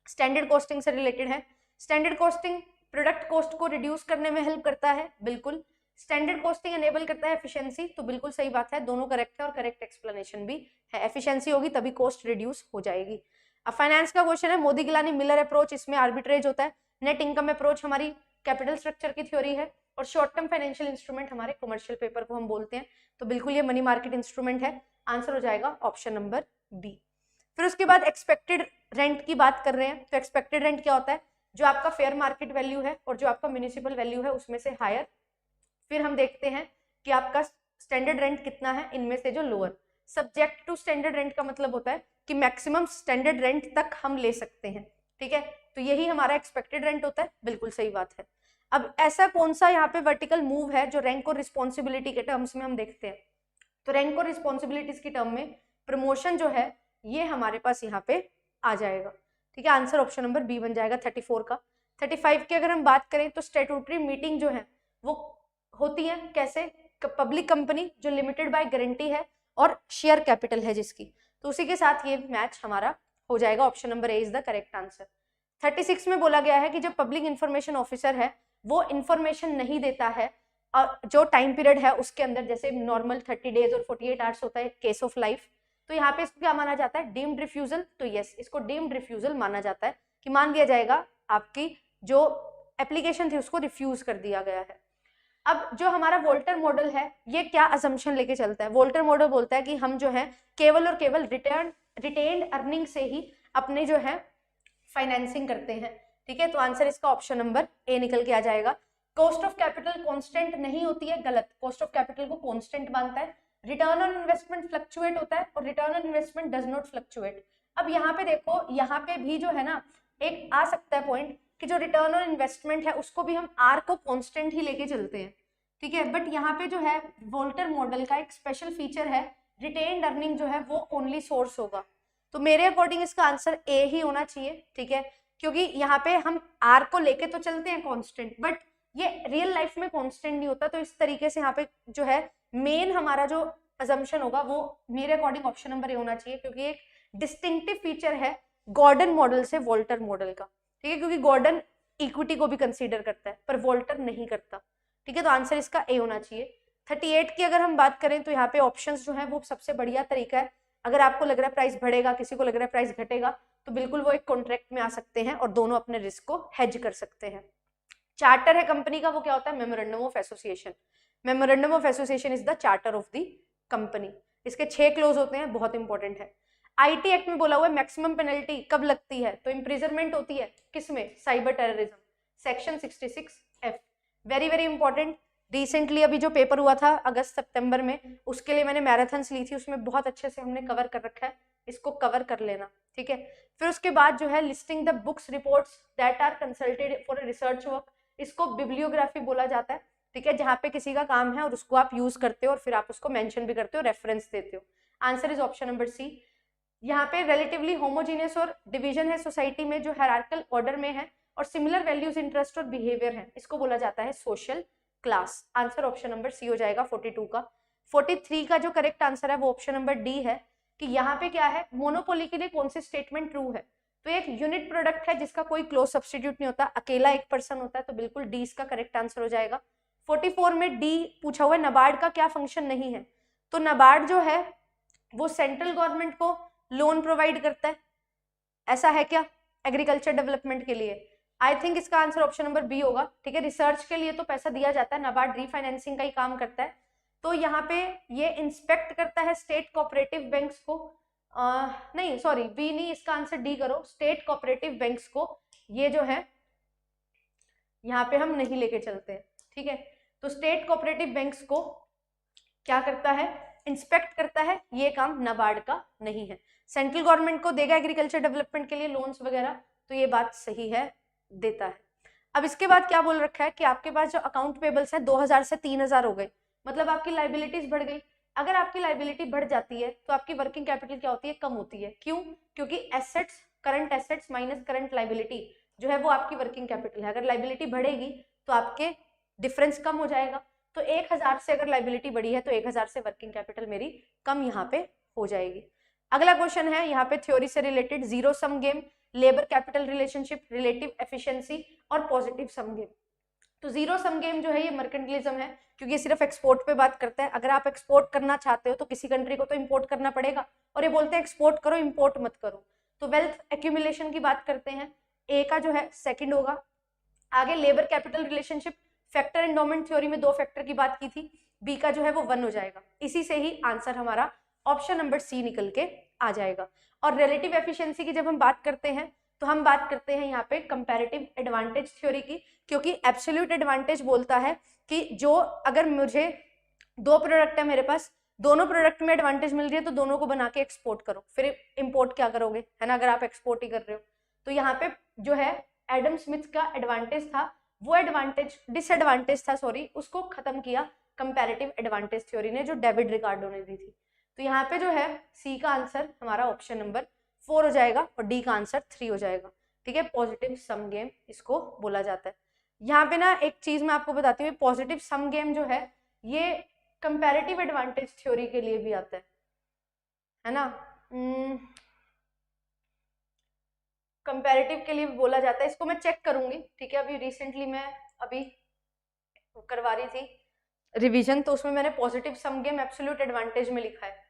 स्टैंडर्ड कॉस्टिंग से रिलेटेड है। स्टैंडर्ड कॉस्टिंग प्रोडक्ट कॉस्ट को रिड्यूस करने में हेल्प करता है, बिल्कुल। स्टैंडर्ड कॉस्टिंग एनेबल करता है एफिशिएंसी, तो बिल्कुल सही बात है, दोनों करेक्ट है और करेक्ट एक्सप्लेनेशन भी है। एफिशिएंसी होगी तभी कॉस्ट रिड्यूस हो जाएगी। अब फाइनेंस का क्वेश्चन है, मोदी गिलानी मिलर अप्रोच, इसमें आर्बिट्रेज होता है। नेट इनकम अप्रोच हमारी कैपिटल स्ट्रक्चर की थ्योरी है, और शॉर्ट टर्म फाइनेंशियल इंस्ट्रूमेंट हमारे कमर्शियल पेपर को हम बोलते हैं, तो बिल्कुल ये मनी मार्केट इंस्ट्रूमेंट है। आंसर हो जाएगा ऑप्शन नंबर बी। फिर उसके बाद एक्सपेक्टेड रेंट की बात कर रहे हैं, तो एक्सपेक्टेड रेंट क्या होता है, जो आपका फेयर मार्केट वैल्यू है और जो आपका म्यूनिसिपल वैल्यू है उसमें से हायर। फिर हम देखते हैं कि आपका स्टैंडर्ड रेंट कितना है, इनमें से जो lower. Subject to standard rent का मतलब होता है कि मैक्सिमम स्टैंडर्ड रेंट तक हम ले सकते हैं, ठीक है, तो यही हमारा एक्सपेक्टेड रेंट होता है, बिल्कुल सही बात है। अब ऐसा कौन सा यहाँ पे वर्टिकल मूव है जो रैंक और रिस्पॉन्सिबिलिटी के टर्म्स में हम देखते हैं, तो रैंक और रिस्पॉन्सिबिलिटीज की टर्म में प्रमोशन जो है ये हमारे पास यहाँ पे आ जाएगा, ठीक है। आंसर ऑप्शन नंबर बी बन जाएगा 34 का। 35 की अगर हम बात करें तो स्टैट्यूटरी मीटिंग जो है वो होती है कैसे, पब्लिक कंपनी जो लिमिटेड बाय गारंटी है और शेयर कैपिटल है जिसकी, तो उसी के साथ ये मैच हमारा हो जाएगा। Option number A is the correct answer. 36 में बोला गया है कि जो पब्लिक इंफॉर्मेशन ऑफिसर है वो इंफॉर्मेशन नहीं देता है और जो टाइम पीरियड है उसके अंदर, जैसे नॉर्मल 30 डेज और 48 आवर्स होता है केस ऑफ लाइफ, तो यहाँ पे इसको क्या माना जाता है, डीम्ड रिफ्यूजल। तो यस, इसको डीम्ड रिफ्यूजल माना जाता है कि मान लिया जाएगा आपकी जो एप्लीकेशन थी उसको रिफ्यूज कर दिया गया है। अब जो हमारा वोल्टर मॉडल है ये क्या असम्पशन लेके चलता है, वोल्टर मॉडल बोलता है कि हम जो है केवल और केवल रिटेन्ड अर्निंग से ही अपने जो है फाइनेंसिंग करते हैं, ठीक है, तो आंसर इसका ऑप्शन नंबर ए निकल के आ जाएगा। कॉस्ट ऑफ कैपिटल कांस्टेंट नहीं होती है, गलत, कॉस्ट ऑफ कैपिटल को कांस्टेंट मानता है। रिटर्न ऑन इन्वेस्टमेंट फ्लक्चुएट होता है और return on investment does not fluctuate. अब यहाँ पे देखो, यहाँ पे भी जो है ना एक आ सकता है पॉइंट कि जो रिटर्न ऑन इन्वेस्टमेंट है उसको भी हम आर को कांस्टेंट ही लेके चलते हैं, ठीक है, बट यहाँ पे जो है वोल्टर मॉडल का एक स्पेशल फीचर है, रिटेन्ड अर्निंग जो है वो ओनली सोर्स होगा, तो मेरे अकॉर्डिंग इसका आंसर ए ही होना चाहिए, ठीक है, क्योंकि यहाँ पे हम आर को लेके तो चलते हैं कांस्टेंट, बट ये रियल लाइफ में कांस्टेंट नहीं होता, तो इस तरीके से यहाँ पे जो है मेन हमारा जो अजम्पशन होगा वो मेरे अकॉर्डिंग ऑप्शन नंबर ए होना चाहिए, क्योंकि एक डिस्टिंक्टिव फीचर है गॉर्डन मॉडल से वोल्टर मॉडल का, ठीक है, क्योंकि गॉर्डन इक्विटी को भी कंसीडर करता है पर वोल्टर नहीं करता, ठीक है, तो आंसर इसका ए होना चाहिए। 38 की अगर हम बात करें तो यहाँ पे ऑप्शंस जो है वो सबसे बढ़िया तरीका है, अगर आपको लग रहा है प्राइस बढ़ेगा, किसी को लग रहा है प्राइस घटेगा, तो बिल्कुल वो एक कॉन्ट्रैक्ट में आ सकते हैं और दोनों अपने रिस्क को हेज कर सकते हैं। चार्टर है कंपनी का, वो क्या होता है, memorandum of association. Memorandum of association is the charter of the company. इसके 6 क्लोज होते हैं, बहुत इंपॉर्टेंट है। आईटी एक्ट में बोला हुआ है मैक्सिमम पेनल्टी कब लगती है, तो इम्प्रिजनमेंट होती है किसमें, cyber terrorism, section 66F, very very important. Recently अभी जो पेपर हुआ था अगस्त सितंबर में, उसके लिए मैंने मैराथन्स ली थी, उसमें बहुत अच्छे से हमने कवर कर रखा है, इसको कवर कर लेना, ठीक है। फिर उसके बाद जो है listing the books reports that are consulted for research work, इसको बिब्लियोग्राफी बोला जाता है, ठीक है, जहाँ पे किसी का काम है और उसको आप यूज करते हो और फिर आप उसको मेंशन भी करते हो, रेफरेंस देते हो। Answer is option number C. यहाँ पे रिलेटिवली होमोजीनियस और डिवीजन है सोसाइटी में जो हायरार्किकल ऑर्डर में है और सिमिलर वैल्यूज, इंटरेस्ट और बिहेवियर है, इसको बोला जाता है social class. Answer option number C हो जाएगा 42 का। 43 का जो करेक्ट आंसर है वो ऑप्शन नंबर डी है कि यहाँ पे क्या है, मोनोपोली के लिए कौन सी स्टेटमेंट ट्रू है, तो एक यूनिट प्रोडक्ट है जिसका कोई क्लोज सब्स्टिट्यूट नहीं होता, अकेला एक पर्सन होता है, तो बिल्कुल डी इसका करेक्ट आंसर हो जाएगा। 44 में डी पूछा हुआ है नाबार्ड का क्या फंक्शन नहीं है, तो नाबार्ड जो है वो सेंट्रल गवर्नमेंट को लोन प्रोवाइड करता है, ऐसा है क्या, एग्रीकल्चर डेवलपमेंट के लिए, आई थिंक इसका आंसर ऑप्शन नंबर बी होगा, ठीक है। रिसर्च के लिए तो पैसा दिया जाता है, नाबार्ड रीफाइनेंसिंग का ही काम करता है, तो यहाँ पे ये इंस्पेक्ट करता है स्टेट कोऑपरेटिव बैंक्स को, नहीं सॉरी बी नहीं, इसका आंसर डी करो, स्टेट कोऑपरेटिव बैंक्स को ये जो है यहाँ पे हम नहीं लेके चलते हैं, ठीक है, तो स्टेट कोऑपरेटिव बैंक्स को क्या करता है, इंस्पेक्ट करता है, ये काम नाबार्ड का नहीं है। सेंट्रल गवर्नमेंट को देगा एग्रीकल्चर डेवलपमेंट के लिए लोन्स वगैरह, तो ये बात सही है, देता है। अब इसके बाद क्या बोल रखा है कि आपके पास जो अकाउंट पेबल्स है 2000 से 3000 हो गए, मतलब आपकी लाइबिलिटीज बढ़ गई। अगर आपकी लाइबिलिटी बढ़ जाती है तो आपकी वर्किंग कैपिटल क्या होती है, कम होती है, क्यों, क्योंकि assets, current assets minus current liability जो है वो आपकी वर्किंग कैपिटल है, अगर लाइबिलिटी बढ़ेगी तो आपके डिफरेंस कम हो जाएगा, तो 1000 से अगर लाइबिलिटी बढ़ी है तो 1000 से वर्किंग कैपिटल मेरी कम यहाँ पे हो जाएगी। अगला क्वेश्चन है यहाँ पे थ्योरी से related, zero sum game. Labour capital relationship, relative efficiency और पॉजिटिव सम गेम। तो जीरो सम गेम जो है ये मर्केंटिलिज्म है, क्योंकि ये सिर्फ एक्सपोर्ट पे बात करता है। अगर आप एक्सपोर्ट करना चाहते हो तो किसी कंट्री को तो इंपोर्ट करना पड़ेगा, और ये बोलते हैं एक्सपोर्ट करो इंपोर्ट मत करो। तो वेल्थ एक्यूमुलेशन की बात करते हैं, ए का जो है सेकंड होगा। आगे labour capital relationship, factor endowment theory में 2 फैक्टर की बात की थी, बी का जो है वो 1 हो जाएगा। इसी से ही आंसर हमारा ऑप्शन नंबर सी निकल के आ जाएगा। और रिलेटिव एफिशिएंसी की जब हम बात करते हैं तो हम बात करते हैं यहाँ पे कंपैरेटिव एडवांटेज थ्योरी की, क्योंकि एब्सोल्यूट एडवांटेज बोलता है कि जो अगर मुझे 2 प्रोडक्ट है मेरे पास, दोनों प्रोडक्ट में एडवांटेज मिल रही है तो दोनों को बना के एक्सपोर्ट करो, फिर इंपोर्ट क्या करोगे, है ना, अगर आप एक्सपोर्ट ही कर रहे हो। तो यहाँ पे जो है एडम स्मिथ का एडवांटेज था, वो डिसएडवांटेज था सॉरी, उसको खत्म किया कंपैरेटिव एडवांटेज थ्योरी ने, जो डेविड रिकार्डो ने दी थी। तो यहाँ पे जो है सी का आंसर हमारा ऑप्शन नंबर 4 हो जाएगा और डी का आंसर 3 हो जाएगा। ठीक है, पॉजिटिव सम गेम इसको बोला जाता है। यहाँ पे ना एक चीज मैं आपको बताती हूँ, पॉजिटिव सम गेम जो है ये कंपैरेटिव एडवांटेज थ्योरी के लिए भी आता है ना, कंपैरेटिव के लिए भी बोला जाता है। इसको मैं चेक करूंगी, ठीक है, अभी रिसेंटली मैं अभी करवा रही थी रिवीजन, तो उसमें मैंने positive sum game absolute advantage में लिखा है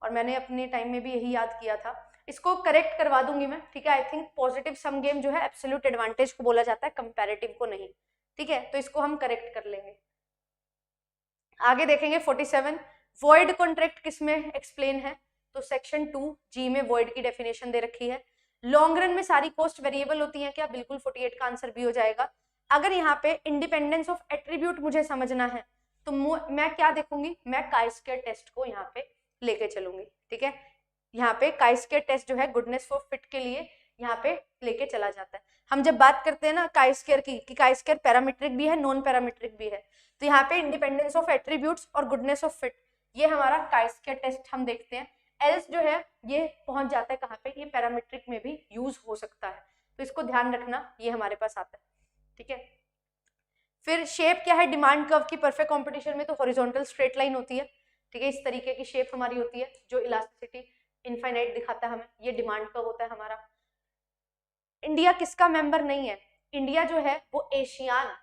और मैंने अपने टाइम में भी यही याद किया था। इसको करेक्ट करवा दूंगी मैं, ठीक है। I think positive sum game जो है एब्सोल्यूट एडवांटेज को बोला जाता है, कंपैरेटिव को नहीं, ठीक है। तो इसको हम करेक्ट कर लेंगे। आगे देखेंगे 47, वॉइड कॉन्ट्रैक्ट किसमें एक्सप्लेन है, तो सेक्शन 2 जी में वॉइड की डेफिनेशन दे रखी है। लॉन्ग रन में सारी कॉस्ट वेरिएबल होती है क्या, बिल्कुल 48 का आंसर भी हो जाएगा। अगर यहाँ पे इंडिपेंडेंस ऑफ एट्रीब्यूट मुझे समझना है तो मैं क्या देखूंगी, मैं काई-स्क्वायर टेस्ट को यहाँ पे लेके चलूंगी, ठीक है। यहाँ पे काई-स्क्वायर टेस्ट जो है गुडनेस फॉर फिट के लिए यहाँ पे लेके चला जाता है। हम जब बात करते हैं ना काई-स्क्वायर की, कि काई-स्क्वायर पैरामीट्रिक भी है नॉन पैरामीट्रिक भी है, तो यहाँ पे इंडिपेंडेंस ऑफ एट्रीब्यूट्स और गुडनेस ऑफ फिट, ये हमारा काई-स्क्वायर टेस्ट हम देखते हैं। एल्स जो है ये पहुंच जाता है कहाँ पे, ये पैरामीट्रिक में भी यूज हो सकता है, तो इसको ध्यान रखना, ये हमारे पास आता है, ठीक है। फिर शेप क्या है डिमांड कर्व की, परफेक्ट कंपटीशन में तो हॉरिजॉन्टल स्ट्रेट लाइन होती है, ठीक है, इस तरीके की शेप हमारी होती है जो इलास्टिसिटी इनफाइनाइट दिखाता है हमें, ये डिमांड कर्व होता है हमारा। इंडिया किसका मेंबर नहीं है, इंडिया जो है वो एशियान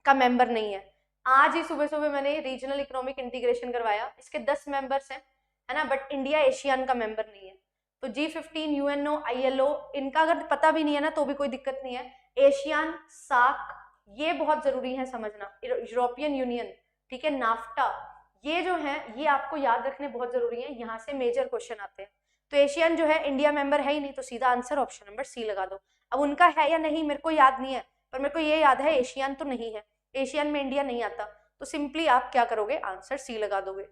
का मेंबर नहीं है। आज ही सुबह सुबह मैंने रीजनल इकोनॉमिक इंटीग्रेशन करवाया, इसके 10 मेंबर्स हैं, है ना, बट इंडिया एशियान का मेंबर नहीं है। तो G15, UNO, ILO, इनका अगर पता भी नहीं है ना तो भी कोई दिक्कत नहीं है। एशियान, सार्क, ये बहुत जरूरी है समझना, यूरोपियन यूनियन, ठीक है, नाफ्टा, ये जो है ये आपको याद रखने बहुत जरूरी है, यहाँ से मेजर क्वेश्चन आते हैं। तो एशियन जो है इंडिया मेंबर है ही नहीं, तो सीधा आंसर ऑप्शन नंबर सी लगा दो। अब उनका है या नहीं मेरे को याद नहीं है, पर मेरे को ये याद है एशियन तो नहीं है, एशियन में इंडिया नहीं आता, तो सिंपली आप क्या करोगे, आंसर सी लगा दोगे।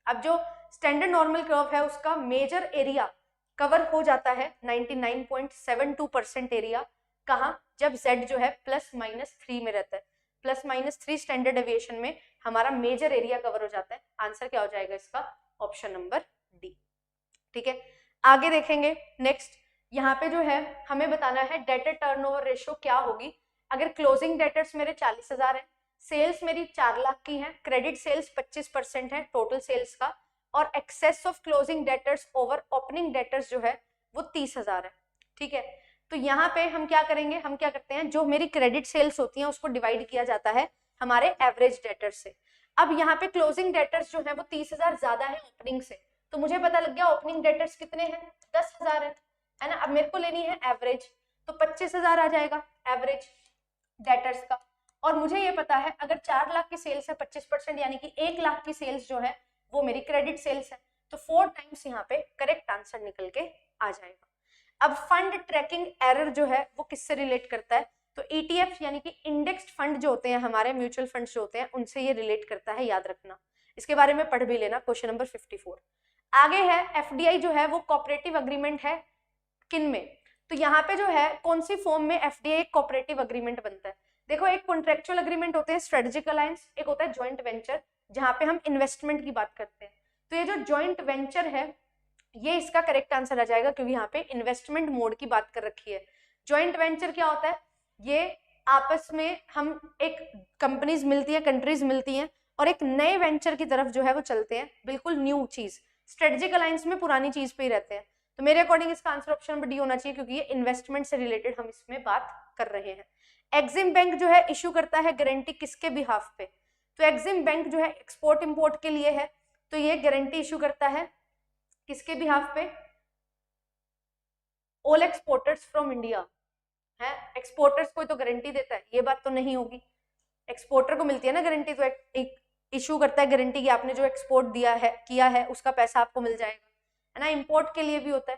अब जो स्टैंडर्ड नॉर्मल कर्व है उसका मेजर एरिया कवर हो जाता है 99.72% एरिया, कहाँ, जब z जो है ±3 में रहता है, ±3 स्टैंडर्ड डेविएशन में हमारा मेजर एरिया कवर हो जाता है। आंसर क्या हो जाएगा इसका, ऑप्शन नंबर डी, ठीक है। आगे देखेंगे नेक्स्ट, यहाँ पे जो है हमें बताना है डेटर टर्नओवर रेशियो क्या होगी। अगर क्लोजिंग डेटर्स मेरे 40,000 है, सेल्स मेरी 4 लाख की है, क्रेडिट सेल्स 25% है टोटल सेल्स का, और excess of closing debtors over opening debtors जो है वो 30,000 है, ठीक है। तो यहाँ पे हम क्या करेंगे, हम क्या करते हैं, जो मेरी क्रेडिट सेल्स होती हैं उसको डिवाइड किया जाता है हमारे एवरेज डेटर्स से। अब यहाँ पे क्लोजिंग डेटर्स जो है वो 30,000 ज्यादा है ओपनिंग से, तो मुझे पता लग गया ओपनिंग डेटर्स कितने हैं, 10,000 है ना। अब मेरे को लेनी है एवरेज, तो 25,000 आ जाएगा एवरेज डेटर्स का, और मुझे ये पता है अगर 4 लाख की सेल्स है 25% यानी कि 1 लाख की सेल्स जो है वो मेरी क्रेडिट सेल्स है, तो 4 टाइम्स यहाँ पे करेक्ट आंसर निकल के आ जाएगा। अब फंड ट्रैकिंग एरर जो है वो किससे रिलेट करता है, तो ETF यानी कि इंडेक्स्ड फंड जो होते हैं हमारे म्यूचुअल फंड जो होते हैं उनसे ये रिलेट करता है, याद रखना, इसके बारे में पढ़ भी लेना, क्वेश्चन नंबर 54। आगे है FDI जो है वो कोऑपरेटिव अग्रीमेंट है किन में, तो यहाँ पे जो है कौन सी फॉर्म में FDI कोऑपरेटिव अग्रीमेंट बनता है। देखो एक कॉन्ट्रेक्चुअल अग्रीमेंट होते हैं स्ट्रेटेजिक अलायंस, एक होता है जॉइंट वेंचर जहाँ पे हम इन्वेस्टमेंट की बात करते हैं। तो ये जो जॉइंट वेंचर है ये इसका करेक्ट आंसर आ जाएगा, क्योंकि यहाँ पे इन्वेस्टमेंट मोड की बात कर रखी है। जॉइंट वेंचर क्या होता है, ये आपस में हम एक कंपनीज मिलती है, कंट्रीज मिलती हैं और एक नए वेंचर की तरफ जो है वो चलते हैं, बिल्कुल न्यू चीज। स्ट्रेटेजिक अलायंस में पुरानी चीज पे ही रहते हैं, तो मेरे अकॉर्डिंग इसका आंसर ऑप्शन नंबर डी होना चाहिए, क्योंकि ये इन्वेस्टमेंट से रिलेटेड हम इसमें बात कर रहे हैं। एक्सिम बैंक जो है इशू करता है गारंटी किसके बिहाफ पे, तो एक्सिम बैंक जो है एक्सपोर्ट इंपोर्ट के लिए है, तो ये गारंटी इशू करता है किसके बिहाफ पे, ऑल एक्सपोर्टर्स फ्रॉम इंडिया है। एक्सपोर्टर्स को तो गारंटी देता है, ये बात तो नहीं होगी, एक्सपोर्टर को मिलती है ना गारंटी, तो एक इशू करता है गारंटी की आपने जो एक्सपोर्ट दिया है किया है उसका पैसा आपको मिल जाएगा, है ना। इंपोर्ट के लिए भी होता है,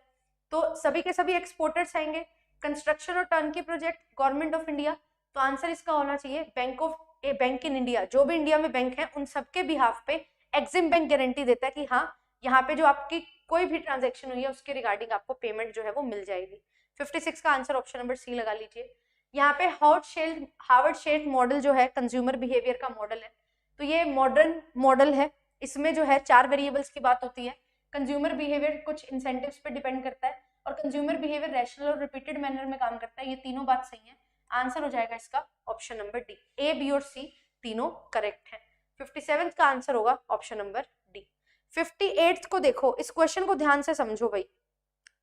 तो सभी के सभी एक्सपोर्टर्स आएंगे। कंस्ट्रक्शन और turnkey project government of India, तो आंसर इसका होना चाहिए बैंक इन इंडिया, जो भी इंडिया में बैंक है उन सबके बिहाफ पे एक्सिम बैंक गारंटी देता है कि हाँ यहाँ पे जो आपकी कोई भी ट्रांजेक्शन हुई है उसके रिगार्डिंग आपको पेमेंट जो है वो मिल जाएगी। 56 का आंसर ऑप्शन नंबर सी लगा लीजिए। यहाँ पे हार्वर्ड शेल्ड मॉडल जो है कंज्यूमर बिहेवियर का मॉडल है, तो ये मॉडर्न मॉडल है, इसमें जो है 4 वेरिएबल्स की बात होती है। कंज्यूमर बिहेवियर कुछ इंसेंटिव्स पे डिपेंड करता है और कंज्यूमर बिहेवियर रैशनल और रिपीटेड मैनर में काम करता है, ये तीनों बात सही है। आंसर हो जाएगा इसका option number D, A B और सी तीनों करेक्ट है। 57 का आंसर होगा ऑप्शन नंबर डी। 58 को देखो, इस क्वेश्चन को ध्यान से समझो भाई,